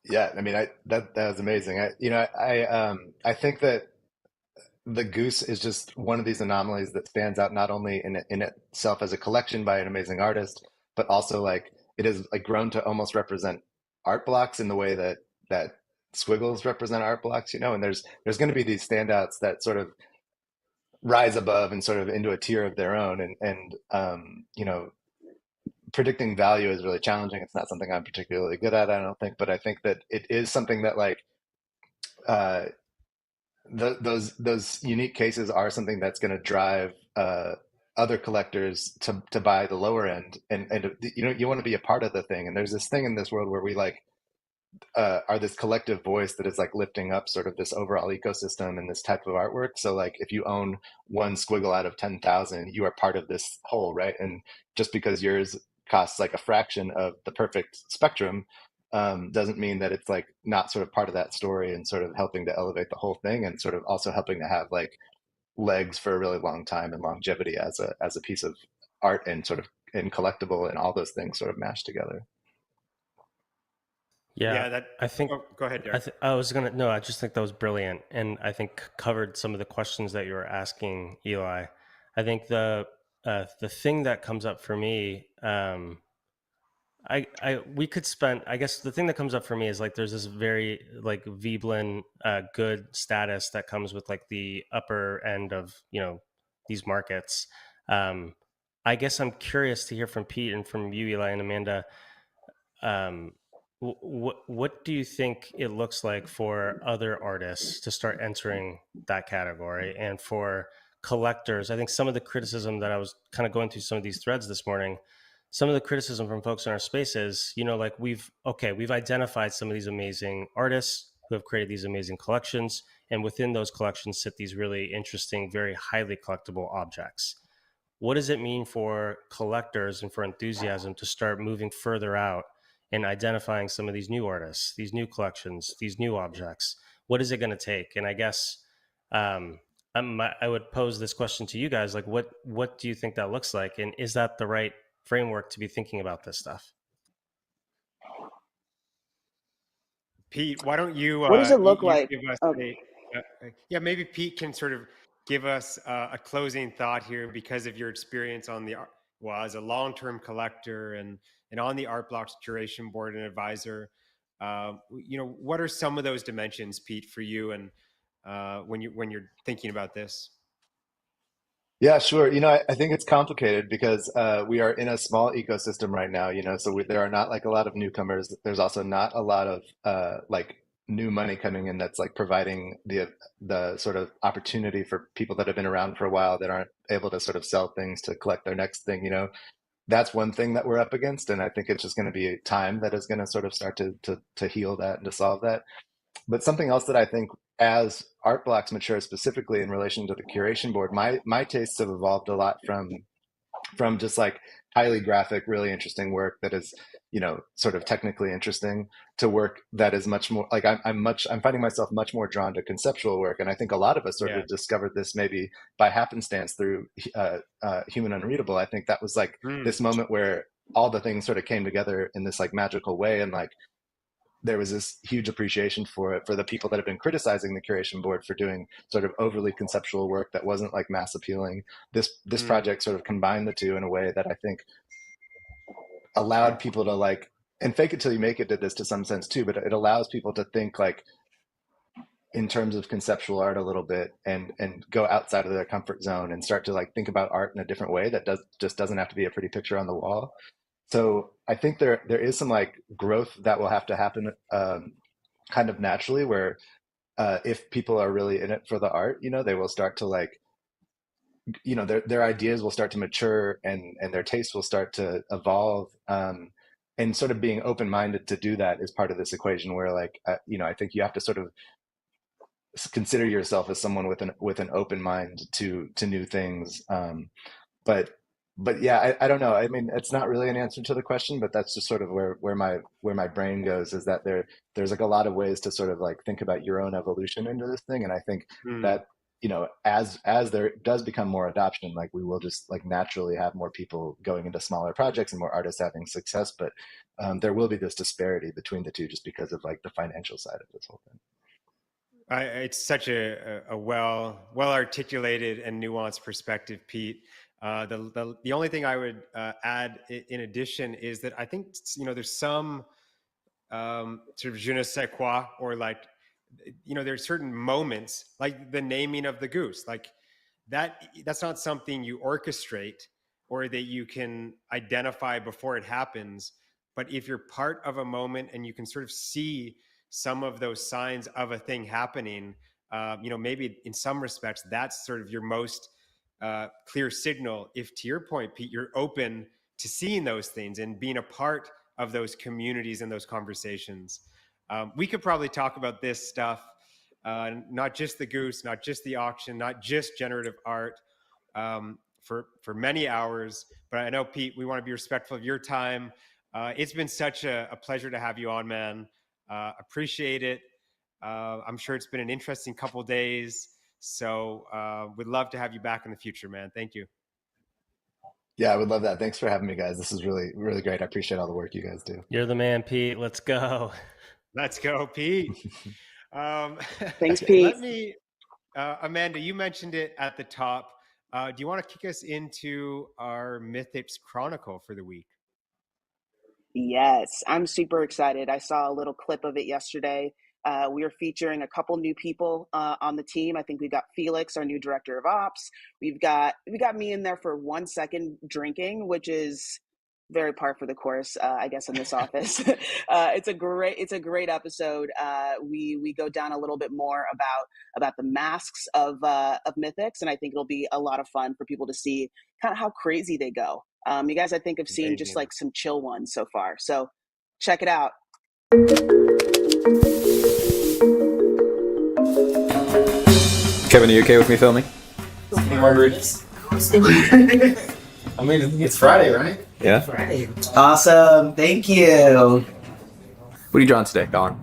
Yeah, I mean, that was amazing. I think that the Goose is just one of these anomalies that stands out not only in itself as a collection by an amazing artist, but also like it has like grown to almost represent art blocks in the way that squiggles represent art blocks, and there's going to be these standouts that sort of rise above and sort of into a tier of their own, and predicting value is really challenging. It's not something I'm particularly good at, I don't think, but I think that it is something that like those unique cases are something that's going to drive other collectors to buy the lower end, and you want to be a part of the thing. And there's this thing in this world where we like are this collective voice that is like lifting up sort of this overall ecosystem and this type of artwork. So like if you own one squiggle out of 10,000, you are part of this whole, right? And just because yours costs like a fraction of the perfect spectrum doesn't mean that it's like not sort of part of that story and sort of helping to elevate the whole thing, and sort of also helping to have like legs for a really long time and longevity as a piece of art and sort of and collectible and all those things sort of mashed together. Yeah, I think. Oh, go ahead, Derek. I just think that was brilliant, and I think covered some of the questions that you were asking, Eli. I think the thing that comes up for me, we could spend. I guess the thing that comes up for me is like there's this very like Veblen good status that comes with like the upper end of these markets. I guess I'm curious to hear from Pete and from you, Eli and Amanda. What do you think it looks like for other artists to start entering that category, and for collectors? I think some of the criticism that I was kind of going through some of these threads this morning, some of the criticism from folks in our spaces, like we've identified some of these amazing artists who have created these amazing collections, and within those collections sit these really interesting, very highly collectible objects. What does it mean for collectors and for enthusiasm to start moving further out and identifying some of these new artists, these new collections, these new objects? What is it going to take? And I guess I would pose this question to you guys, like what do you think that looks like? And is that the right framework to be thinking about this stuff? Pete, why don't you what does it look like? give us maybe Pete can sort of give us a closing thought here, because of your experience on as a long-term collector and on the Art Blocks Curation Board and advisor. What are some of those dimensions, Pete, for you, and when you're thinking about this? Yeah, sure. I think it's complicated because we are in a small ecosystem right now, so there are not like a lot of newcomers. There's also not a lot of like new money coming in that's like providing the sort of opportunity for people that have been around for a while that aren't able to sort of sell things to collect their next thing, that's one thing that we're up against, and I think it's just going to be time that is going to sort of start to heal that and to solve that. But something else that I think, as art blocks mature, specifically in relation to the curation board, my tastes have evolved a lot from just like highly graphic, really interesting work that is, sort of technically interesting, to work that is much more like I'm finding myself much more drawn to conceptual work. And I think a lot of us sort of discovered this maybe by happenstance through Human Unreadable. I think that was like this moment where all the things sort of came together in this like magical way, and like there was this huge appreciation for it, for the people that have been criticizing the curation board for doing sort of overly conceptual work that wasn't like mass appealing. This project sort of combined the two in a way that I think allowed people to like, and Fake It Till You Make It did this to some sense too, but it allows people to think like in terms of conceptual art a little bit, and go outside of their comfort zone and start to like think about art in a different way that just doesn't have to be a pretty picture on the wall. So I think there is some like growth that will have to happen kind of naturally, where if people are really in it for the art, they will start to like, their ideas will start to mature, and their tastes will start to evolve. And sort of being open-minded to do that is part of this equation, where like, I think you have to sort of consider yourself as someone with an open mind to new things. But yeah, I don't know. I mean, it's not really an answer to the question, but that's just sort of where my brain goes, is that there's like a lot of ways to sort of like think about your own evolution into this thing. And I think that, as there does become more adoption, like we will just like naturally have more people going into smaller projects and more artists having success. But there will be this disparity between the two, just because of like the financial side of this whole thing. It's such a well articulated and nuanced perspective, Pete. The only thing I would add in addition is that I think there's some sort of je ne sais quoi, or like there's certain moments, like the naming of the goose, like that's not something you orchestrate or that you can identify before it happens. But if you're part of a moment and you can sort of see some of those signs of a thing happening, maybe in some respects that's sort of your most clear signal. If, to your point, Pete, you're open to seeing those things and being a part of those communities and those conversations. We could probably talk about this stuff, not just the goose, not just the auction, not just generative art, for many hours. But I know, Pete, we want to be respectful of your time. It's been such a pleasure to have you on, man. Appreciate it. I'm sure it's been an interesting couple of days. So we'd love to have you back in the future, man. Thank you. Yeah, I would love that. Thanks for having me, guys. This is really, really great. I appreciate all the work you guys do. You're the man, Pete. Let's go. Let's go, Pete. Thanks, Pete. Let me, Amanda, you mentioned it at the top. Do you want to kick us into our Mythics Chronicle for the week? Yes, I'm super excited. I saw a little clip of it yesterday. We are featuring a couple new people on the team. I think we've got Felix, our new director of ops. We got me in there for 1 second drinking, which is very par for the course, I guess, in this office. It's a great episode. We go down a little bit more about the masks of Mythics, and I think it'll be a lot of fun for people to see kind of how crazy they go. You guys, I think, have seen just like some chill ones so far. So check it out. Kevin, are you okay with me filming? Margaritas. I mean, it's Friday, right? Yeah. Friday. Awesome. Thank you. What are you drawing today, Colin?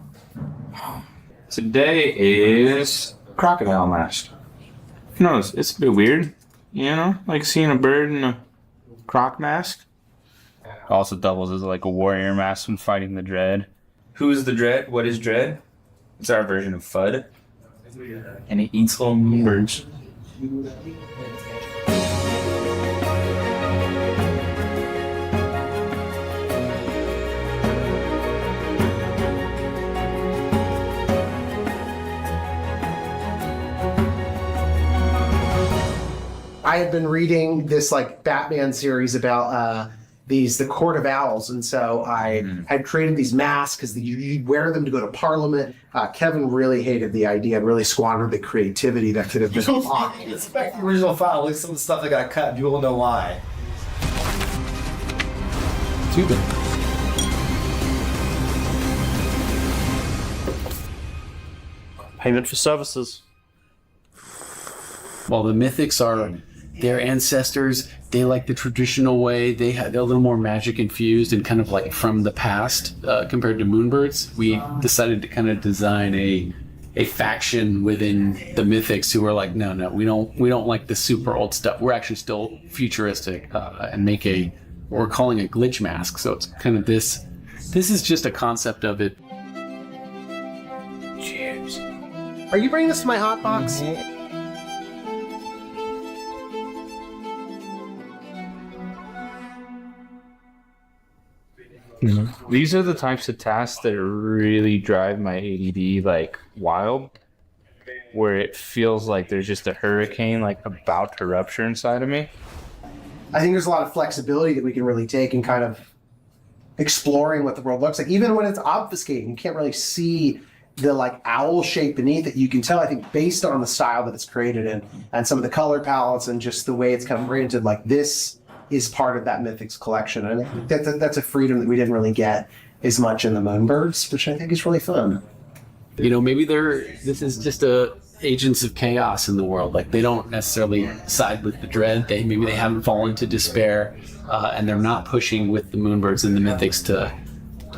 Today is crocodile mask. Who knows? It's a bit weird, like seeing a bird in a croc mask. Also doubles as like a warrior mask when fighting the dread. Who is the dread? What is dread? It's our version of FUD. And it eats little birds. I had been reading this like Batman series about the Court of Owls, and so I had created these masks because you'd wear them to go to Parliament. Kevin really hated the idea and really squandered the creativity that could have been unlocked. It's back to the original file. Look at some of the stuff that got cut. You will know why. tubing. Payment for services. Well, the Mythics are their ancestors. They like the traditional way. They're a little more magic infused and kind of like from the past compared to Moonbirds. We decided to kind of design a faction within the Mythics who are like, no, we don't like the super old stuff. We're actually still futuristic and make we're calling a glitch mask. So it's kind of this is just a concept of it. Cheers. Are you bringing this to my hot box? These are the types of tasks that really drive my ADD like wild, where it feels like there's just a hurricane like about to rupture inside of me. I think there's a lot of flexibility that we can really take in kind of exploring what the world looks like. Even when it's obfuscating, you can't really see the like owl shape beneath it. You can tell, I think, based on the style that it's created in and some of the color palettes and just the way it's kind of oriented, like this is part of that Mythics collection. And I think that's a freedom that we didn't really get as much in the Moonbirds, which I think is really fun. You know, maybe this is just agents of chaos in the world. Like they don't necessarily side with the dread. Maybe they haven't fallen to despair, and they're not pushing with the Moonbirds and the Mythics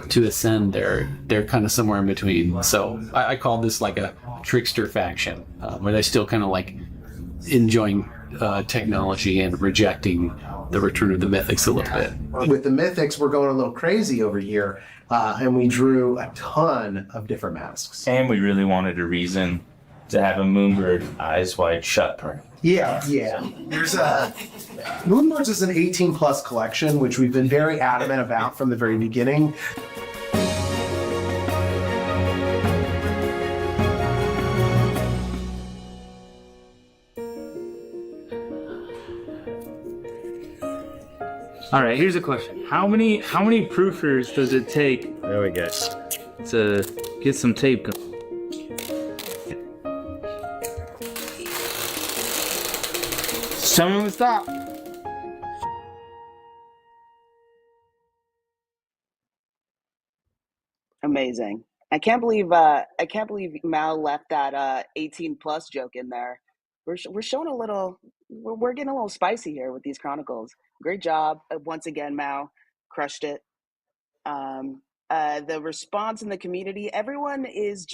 to ascend. They're kind of somewhere in between. So I call this like a trickster faction, where they're still kind of like enjoying technology and rejecting the return of the Mythics a little bit. With the Mythics, we're going a little crazy over here, and we drew a ton of different masks. And we really wanted a reason to have a Moonbird eyes wide shut print. Yeah. There's Moonbirds is an 18+ collection, which we've been very adamant about from the very beginning. All right, here's a question. How many proofers does it take? There we go. To get some tape going? Tell me when to stop. Amazing. I can't believe Mal left that 18+ joke in there. We're showing a little. We're getting a little spicy here with these Chronicles. Great job once again, Mal. Crushed it. The response in the community, everyone is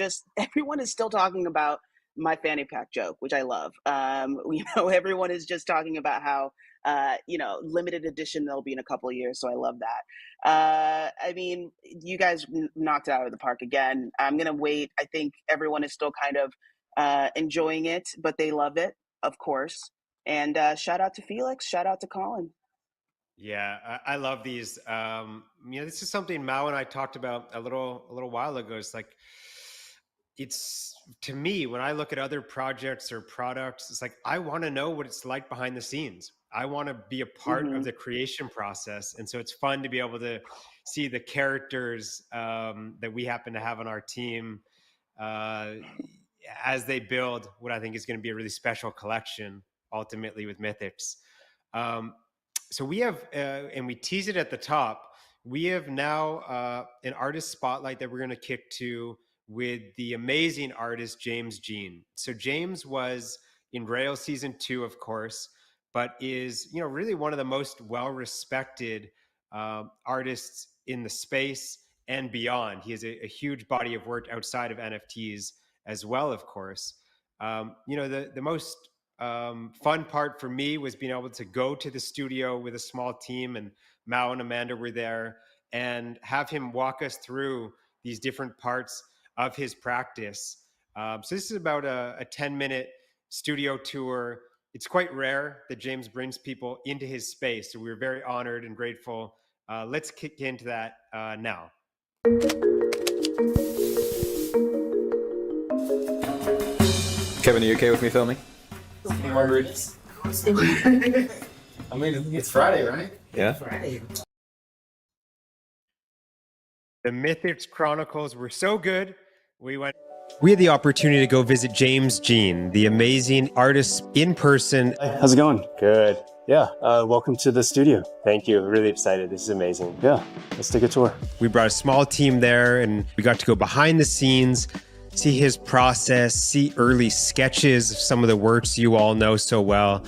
still talking about my fanny pack joke, which I love. Everyone is just talking about how limited edition they'll be in a couple of years. So I love that. I mean, you guys knocked it out of the park again. I'm gonna wait. I think everyone is still kind of enjoying it, but they love it, of course. And shout out to Felix. Shout out to Colin. Yeah, I love these. This is something Mao and I talked about a little while ago. It's like, it's to me, when I look at other projects or products, it's like, I want to know what it's like behind the scenes. I want to be a part of the creation process. And so it's fun to be able to see the characters that we happen to have on our team as they build what I think is going to be a really special collection, ultimately with Mythics. So we have, and we tease it at the top, we have now an artist spotlight that we're going to kick to with the amazing artist, James Jean. So James was in Rail Season 2, of course, but is, really one of the most well-respected artists in the space and beyond. He has a huge body of work outside of NFTs as well, of course. The most fun part for me was being able to go to the studio with a small team, and Mao and Amanda were there, and have him walk us through these different parts of his practice. So this is about a 10-minute studio tour. It's quite rare that James brings people into his space, so we're very honored and grateful. Let's kick into that now. Kevin, are you okay with me filming? I mean, it's Friday, right? Yeah. Friday. The Mythics Chronicles were so good, we had the opportunity to go visit James Jean, the amazing artist in person. How's it going? Good. Welcome to the studio. Thank you. Really excited. This is amazing. Yeah, let's take a tour. We brought a small team there and we got to go behind the scenes, see his process, see early sketches of some of the works you all know so well.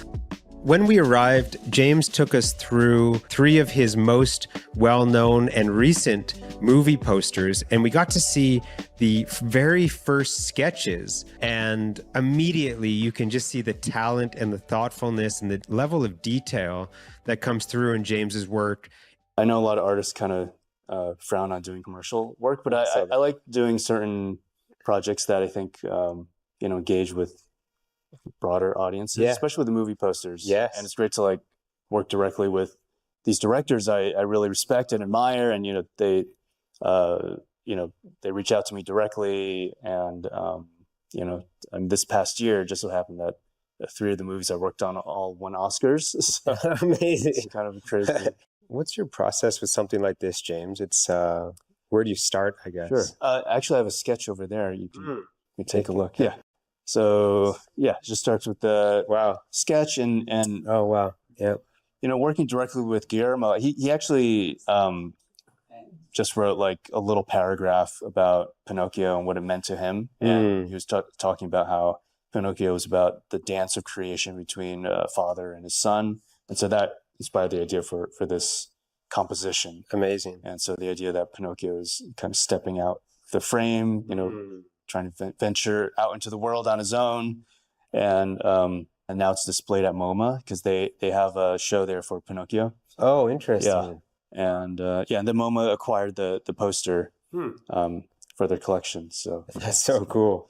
When we arrived, James took us through 3 of his most well-known and recent movie posters, and we got to see the very first sketches. And immediately you can just see the talent and the thoughtfulness and the level of detail that comes through in James's work. I know a lot of artists kind of frown on doing commercial work, but I like doing certain projects that I think, engage with broader audiences, especially with the movie posters. Yes. And it's great to like work directly with these directors I really respect and admire. And, they reach out to me directly. And, this past year, just so happened that 3 of the movies I worked on all won Oscars. So amazing. It's kind of crazy. What's your process with something like this, James? It's, where do you start, I guess? Sure. Actually, I have a sketch over there. You can take a look. Yeah. So it just starts with the sketch and oh wow, yeah. Working directly with Guillermo, he actually just wrote like a little paragraph about Pinocchio and what it meant to him, and he was talking about how Pinocchio was about the dance of creation between a father and his son, and so that inspired the idea for this composition. Amazing. And so the idea that Pinocchio is kind of stepping out the frame, trying to venture out into the world on his own. And now it's displayed at MoMA because they have a show there for Pinocchio. Oh, interesting. Yeah. And then MoMA acquired the poster for their collection. So that's so cool.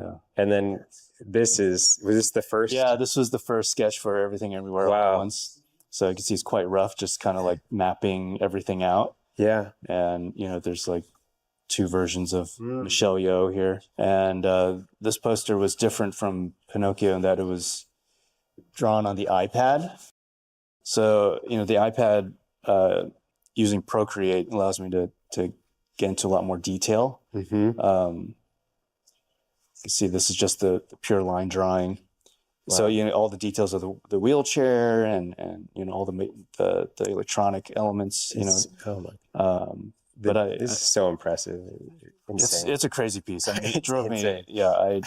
Yeah. And then was this the first? Yeah, this was the first sketch for Everything Everywhere All at Once. So you can see it's quite rough, just kind of like mapping everything out. Yeah. And, there's like 2 versions of Michelle Yeoh here. And this poster was different from Pinocchio in that it was drawn on the iPad. So, the iPad using Procreate allows me to get into a lot more detail. You can see this is just the pure line drawing. Wow. So, all the details of the wheelchair and all the electronic elements, Oh my. This is so impressive. It's a crazy piece. I mean, it drove me. Yeah.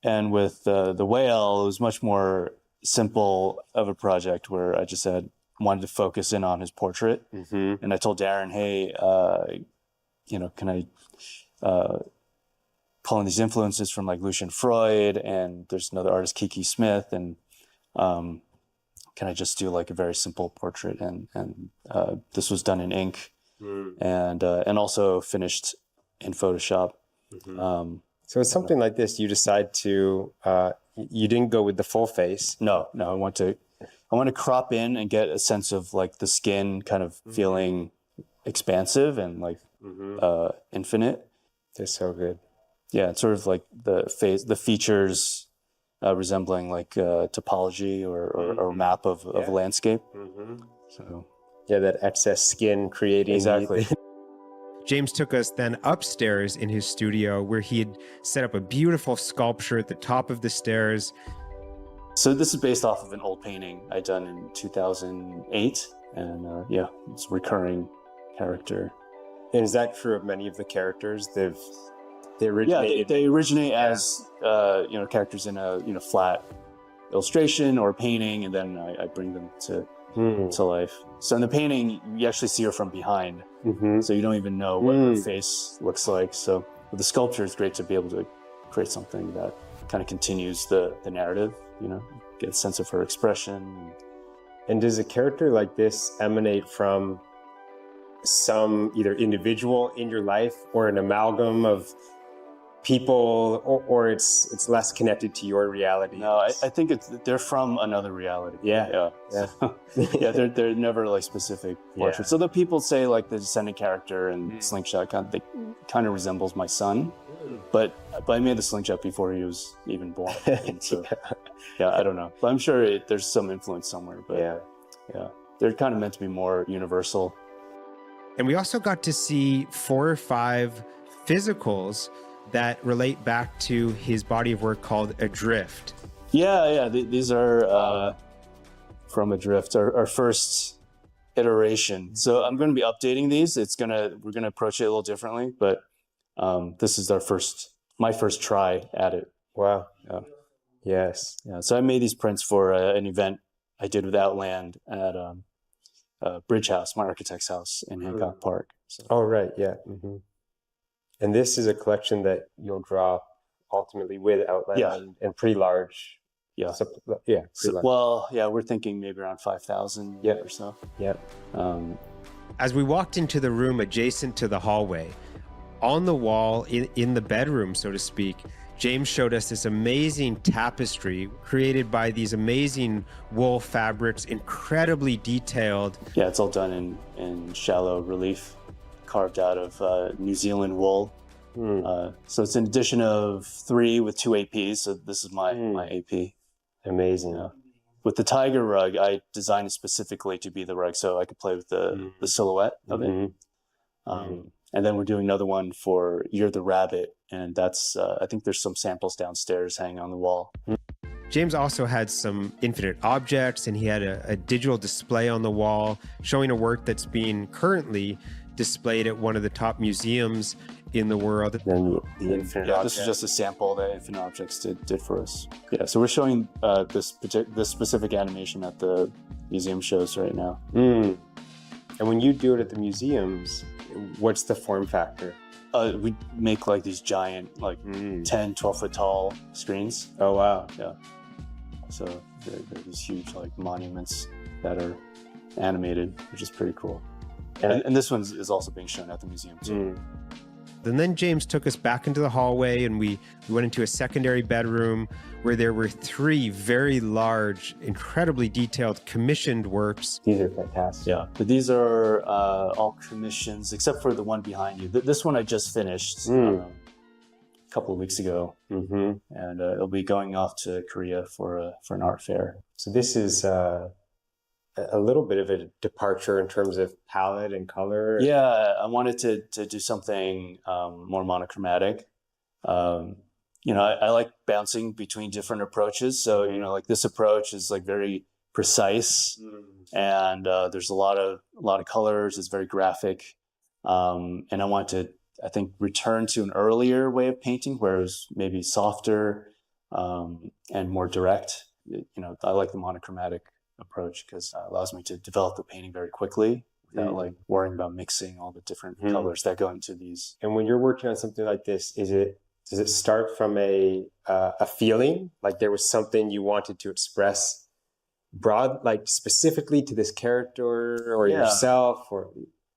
And with the whale, it was much more simple of a project where I just wanted to focus in on his portrait. And I told Darren, hey, can I pull in these influences from like Lucian Freud, and there's another artist, Kiki Smith, and can I just do like a very simple portrait? And this was done in ink. And also finished in Photoshop. So it's something like this. You decide to. You didn't go with the full face. No. I want to crop in and get a sense of like the skin kind of feeling expansive and like infinite. They're so good. Yeah, it's sort of like the features resembling like topology or a map of a landscape. So. Yeah, that excess skin creating. Exactly. James took us then upstairs in his studio where he had set up a beautiful sculpture at the top of the stairs. So this is based off of an old painting I'd done in 2008. And it's a recurring character. And is that true of many of the characters? They originate. Yeah, they originate as characters in a flat illustration or painting, and then I bring them to life. So in the painting, you actually see her from behind, so you don't even know what her face looks like. So with the sculpture, it's great to be able to create something that kind of continues the narrative. Get a sense of her expression. And does a character like this emanate from some either individual in your life or an amalgam of people, or it's less connected to your reality? No, I think they're from another reality. Yeah. They're never like specific portraits. So the people say like the descendant character and Slingshot kind of resembles my son, but I made the Slingshot before he was even born. So, I don't know, but I'm sure there's some influence somewhere. But they're kind of meant to be more universal. And we also got to see 4 or 5 physicals that relate back to his body of work called Adrift. These are from Adrift, our first iteration. So I'm going to be updating these. We're going to approach it a little differently, but this is my first try at it. Wow. Yeah. Yes. Yeah. So I made these prints for an event I did with Outland at Bridge House, my architect's house in Hancock Park. So. Oh, right. Yeah. Mm-hmm. And this is a collection that you'll draw ultimately with Outland and pretty large. Yeah. Yeah. Well, yeah, we're thinking maybe around 5,000 or so. Yeah. As we walked into the room adjacent to the hallway, on the wall in the bedroom, so to speak, James showed us this amazing tapestry created by these amazing wool fabrics, incredibly detailed. Yeah, it's all done in shallow relief, carved out of New Zealand wool. So it's an edition of 3 with 2 APs. So this is my AP. Amazing. Yeah. With the tiger rug, I designed it specifically to be the rug, so I could play with the silhouette of it. And then we're doing another one for You're the Rabbit, and that's I think there's some samples downstairs hanging on the wall. James also had some infinite objects, and he had a digital display on the wall showing a work that's being currently displayed at one of the top museums in the world. Then the infinite object. This is just a sample that Infinite Objects did for us. Yeah, so we're showing this specific animation at the museum shows right now. And when you do it at the museums, what's the form factor? We make like these giant, like 10, 12 foot tall screens. Oh, wow. Yeah. So they're these huge like monuments that are animated, which is pretty cool. And this one is also being shown at the museum too. And then James took us back into the hallway, and we went into a secondary bedroom where there were 3 very large, incredibly detailed commissioned works. These are fantastic. Yeah, but these are all commissions except for the one behind you. This one I just finished a couple of weeks ago, and it'll be going off to Korea for an art fair. So this is a little bit of a departure in terms of palette and color. Yeah, I wanted to do something more monochromatic. I like bouncing between different approaches. So, like this approach is like very precise, and there's a lot of colors. It's very graphic, and I want to, I think, return to an earlier way of painting where it was maybe softer and more direct. I like the monochromatic approach because it allows me to develop the painting very quickly without like worrying about mixing all the different colors that go into these. And when you're working on something like this, does it start from a feeling, like there was something you wanted to express broad, like specifically to this character or yourself? Or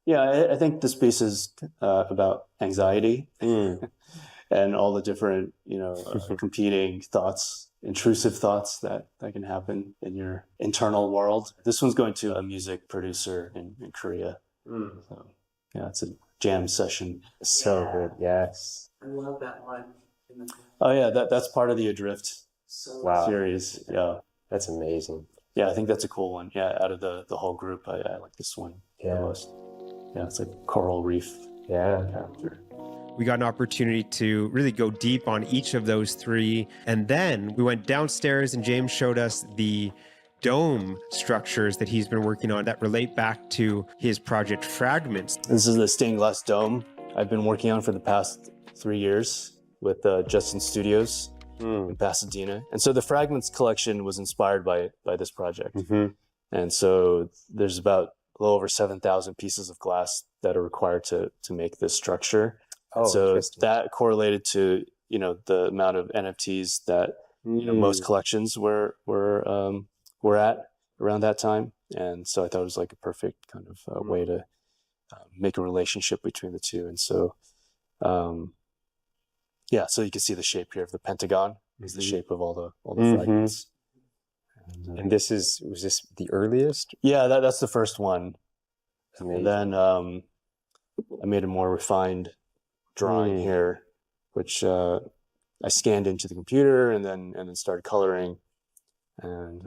I think this piece is about anxiety and all the different competing thoughts, intrusive thoughts that can happen in your internal world. This one's going to a music producer in Korea. So, it's a jam session. So good, yes. I love that one. Oh yeah, that's part of the Adrift series. Yeah, that's amazing. Yeah, I think that's a cool one. Yeah, out of the whole group, I like this one the most. Yeah, it's a coral reef character. We got an opportunity to really go deep on each of those 3. And then we went downstairs and James showed us the dome structures that he's been working on that relate back to his project Fragments. This is the stained glass dome I've been working on for the past 3 years with Justin Studios in Pasadena. And so the Fragments collection was inspired by this project. And so there's about a little over 7,000 pieces of glass that are required to make this structure. So that correlated to the amount of NFTs that most collections were at around that time, and so I thought it was like a perfect kind of way to make a relationship between the two. And so, so you can see the shape here of the pentagon is the shape of all the fragments. And was this the earliest? Yeah, that's the first one. Amazing. And then I made a more refined drawing here, which I scanned into the computer and then started coloring. And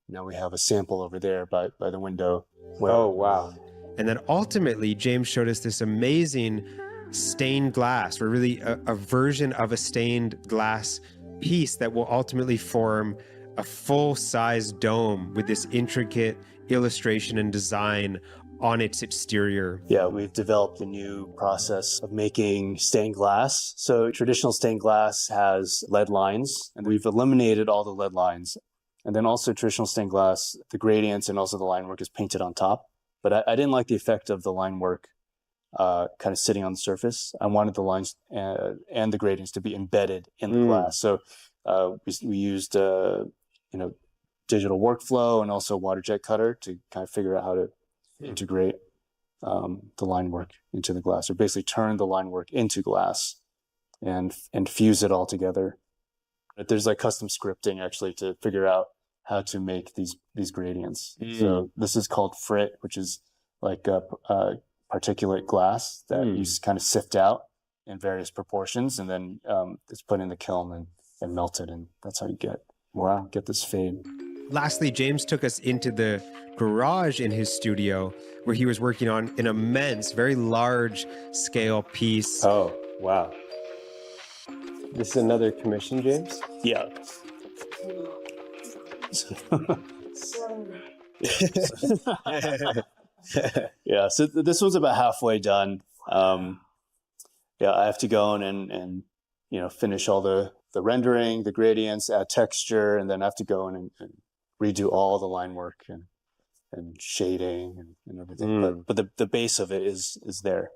now we have a sample over there by the window. Oh, wow. And then ultimately, James showed us this amazing stained glass, or really a version of a stained glass piece that will ultimately form a full-size dome with this intricate illustration and design on its exterior. Yeah, we've developed a new process of making stained glass. So traditional stained glass has lead lines, and we've eliminated all the lead lines. And then also traditional stained glass, the gradients and also the line work is painted on top. But I didn't like the effect of the line work kind of sitting on the surface. I wanted the lines and the gradients to be embedded in the glass. So we used digital workflow and also water jet cutter to kind of figure out how to integrate the line work into the glass, or basically turn the line work into glass and fuse it all together. But there's like custom scripting actually to figure out how to make these gradients. So this is called frit, which is like a particulate glass that you kind of sift out in various proportions, and then it's put in the kiln and melted, and that's how you get this fade. Lastly, James took us into the garage in his studio where he was working on an immense, very large scale piece. Oh, wow. This is another commission, James? Yeah. Yeah, so this one's about halfway done. I have to go in and finish all the rendering, the gradients, add texture, and then I have to go in and redo all the line work and shading and everything. But the base of it is there.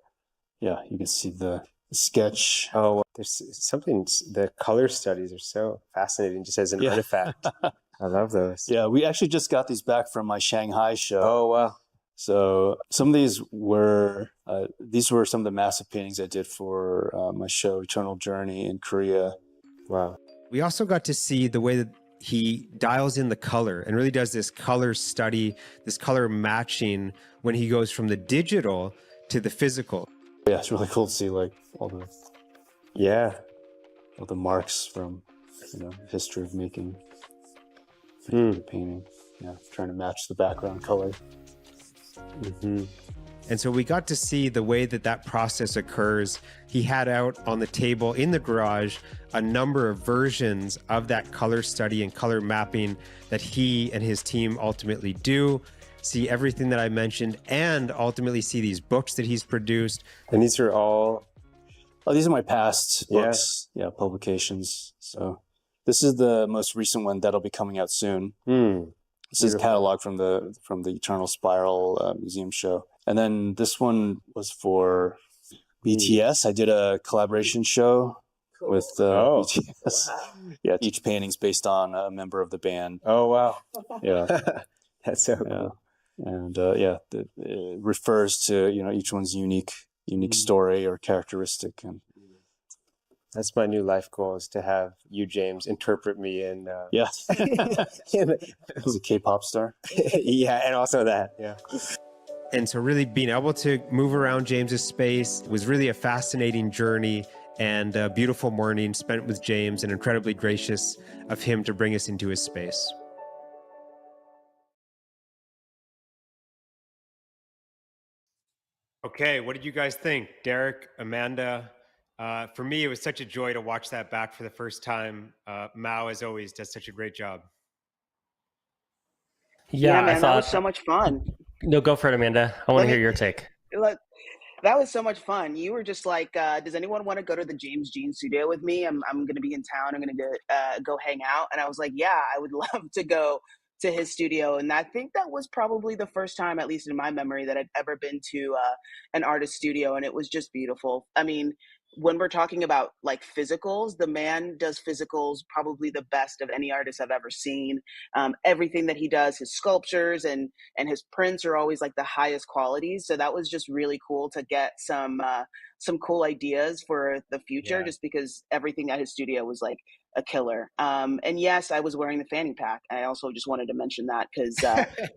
Yeah, you can see the sketch. Oh, there's something, the color studies are so fascinating just as an artifact. I love those. Yeah, we actually just got these back from my Shanghai show. Oh, wow. So some of these were some of the massive paintings I did for my show, Eternal Journey in Korea. Wow. We also got to see the way that he dials in the color and really does this color study, this color matching when he goes from the digital to the physical. Yeah, it's really cool to see like all the marks from history of making painting. Yeah, trying to match the background color. And so we got to see the way that process occurs. He had out on the table in the garage a number of versions of that color study and color mapping that he and his team ultimately do. See everything that I mentioned, and ultimately see these books that he's produced. And these are all... Oh, these are my past books, publications. So this is the most recent one that'll be coming out soon. This is a catalog from the Eternal Spiral Museum show. And then this one was for BTS. I did a collaboration show with BTS. Yeah, each painting's based on a member of the band. Oh, wow. Yeah. That's so cool. And it refers to each one's unique story or characteristic. And that's my new life goal, is to have you, James, interpret me in as a K-pop star. Yeah, and also that. Yeah. And so really being able to move around James's space was really a fascinating journey and a beautiful morning spent with James, and incredibly gracious of him to bring us into his space. Okay, what did you guys think? Derek, Amanda? For me, it was such a joy to watch that back for the first time. Mao, as always, does such a great job. Yeah, man, that was so much fun. No, go for it, Amanda. I want to hear your take. Look, that was so much fun. You were just like, does anyone want to go to the James Jean studio with me? I'm going to be in town. I'm going to go hang out. And I was like, yeah, I would love to go to his studio. And I think that was probably the first time, at least in my memory, that I'd ever been to an artist studio. And it was just beautiful. I mean, when we're talking about like physicals, the man does physicals probably the best of any artist I've ever seen. Everything that he does, his sculptures and his prints are always like the highest qualities. So that was just really cool to get some cool ideas for the future, just because everything at his studio was like a killer. And yes, I was wearing the fanny pack. I also just wanted to mention that because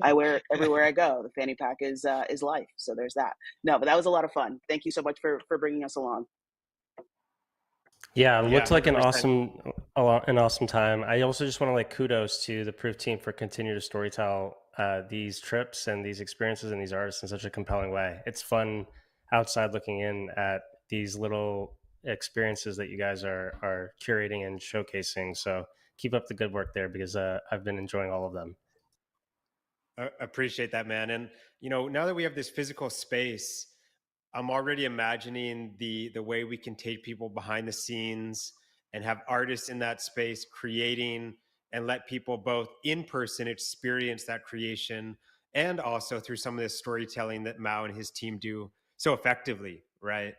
I wear it everywhere I go. The fanny pack is life. So there's that. No, but that was a lot of fun. Thank you so much for bringing us along. Yeah, it looked like an 100%. awesome time. I also just want to kudos to the Proof team for continuing to storytell these trips and these experiences and these artists in such a compelling way. It's fun outside looking in at these little experiences that you guys are curating and showcasing. So keep up the good work there, because I've been enjoying all of them. Appreciate that, man. And now that we have this physical space, I'm already imagining the way we can take people behind the scenes and have artists in that space creating, and let people both in person experience that creation, and also through some of this storytelling that Mao and his team do so effectively, right?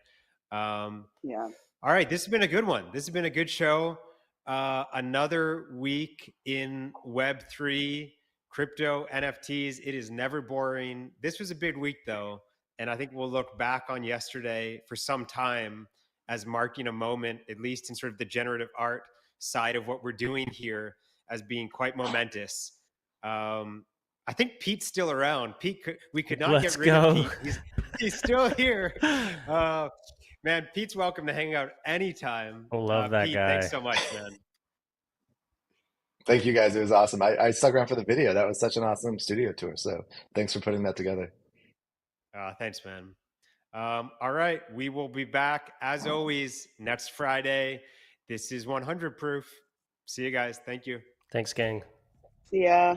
Yeah. All right, this has been a good one. This has been a good show. Another week in Web3, crypto, NFTs. It is never boring. This was a big week, though, and I think we'll look back on yesterday for some time as marking a moment, at least in sort of the generative art side of what we're doing here, as being quite momentous. I think Pete's still around. We could not Let's get rid go. of Pete. He's still here. Man, Pete's welcome to hang out anytime. Love that Pete, guy. thanks so much, man. Thank you guys. It was awesome. I stuck around for the video. That was such an awesome studio tour. So thanks for putting that together. Thanks, man. All right. We will be back, as always, next Friday. This is 100 Proof. See you guys. Thank you. Thanks, gang. See ya.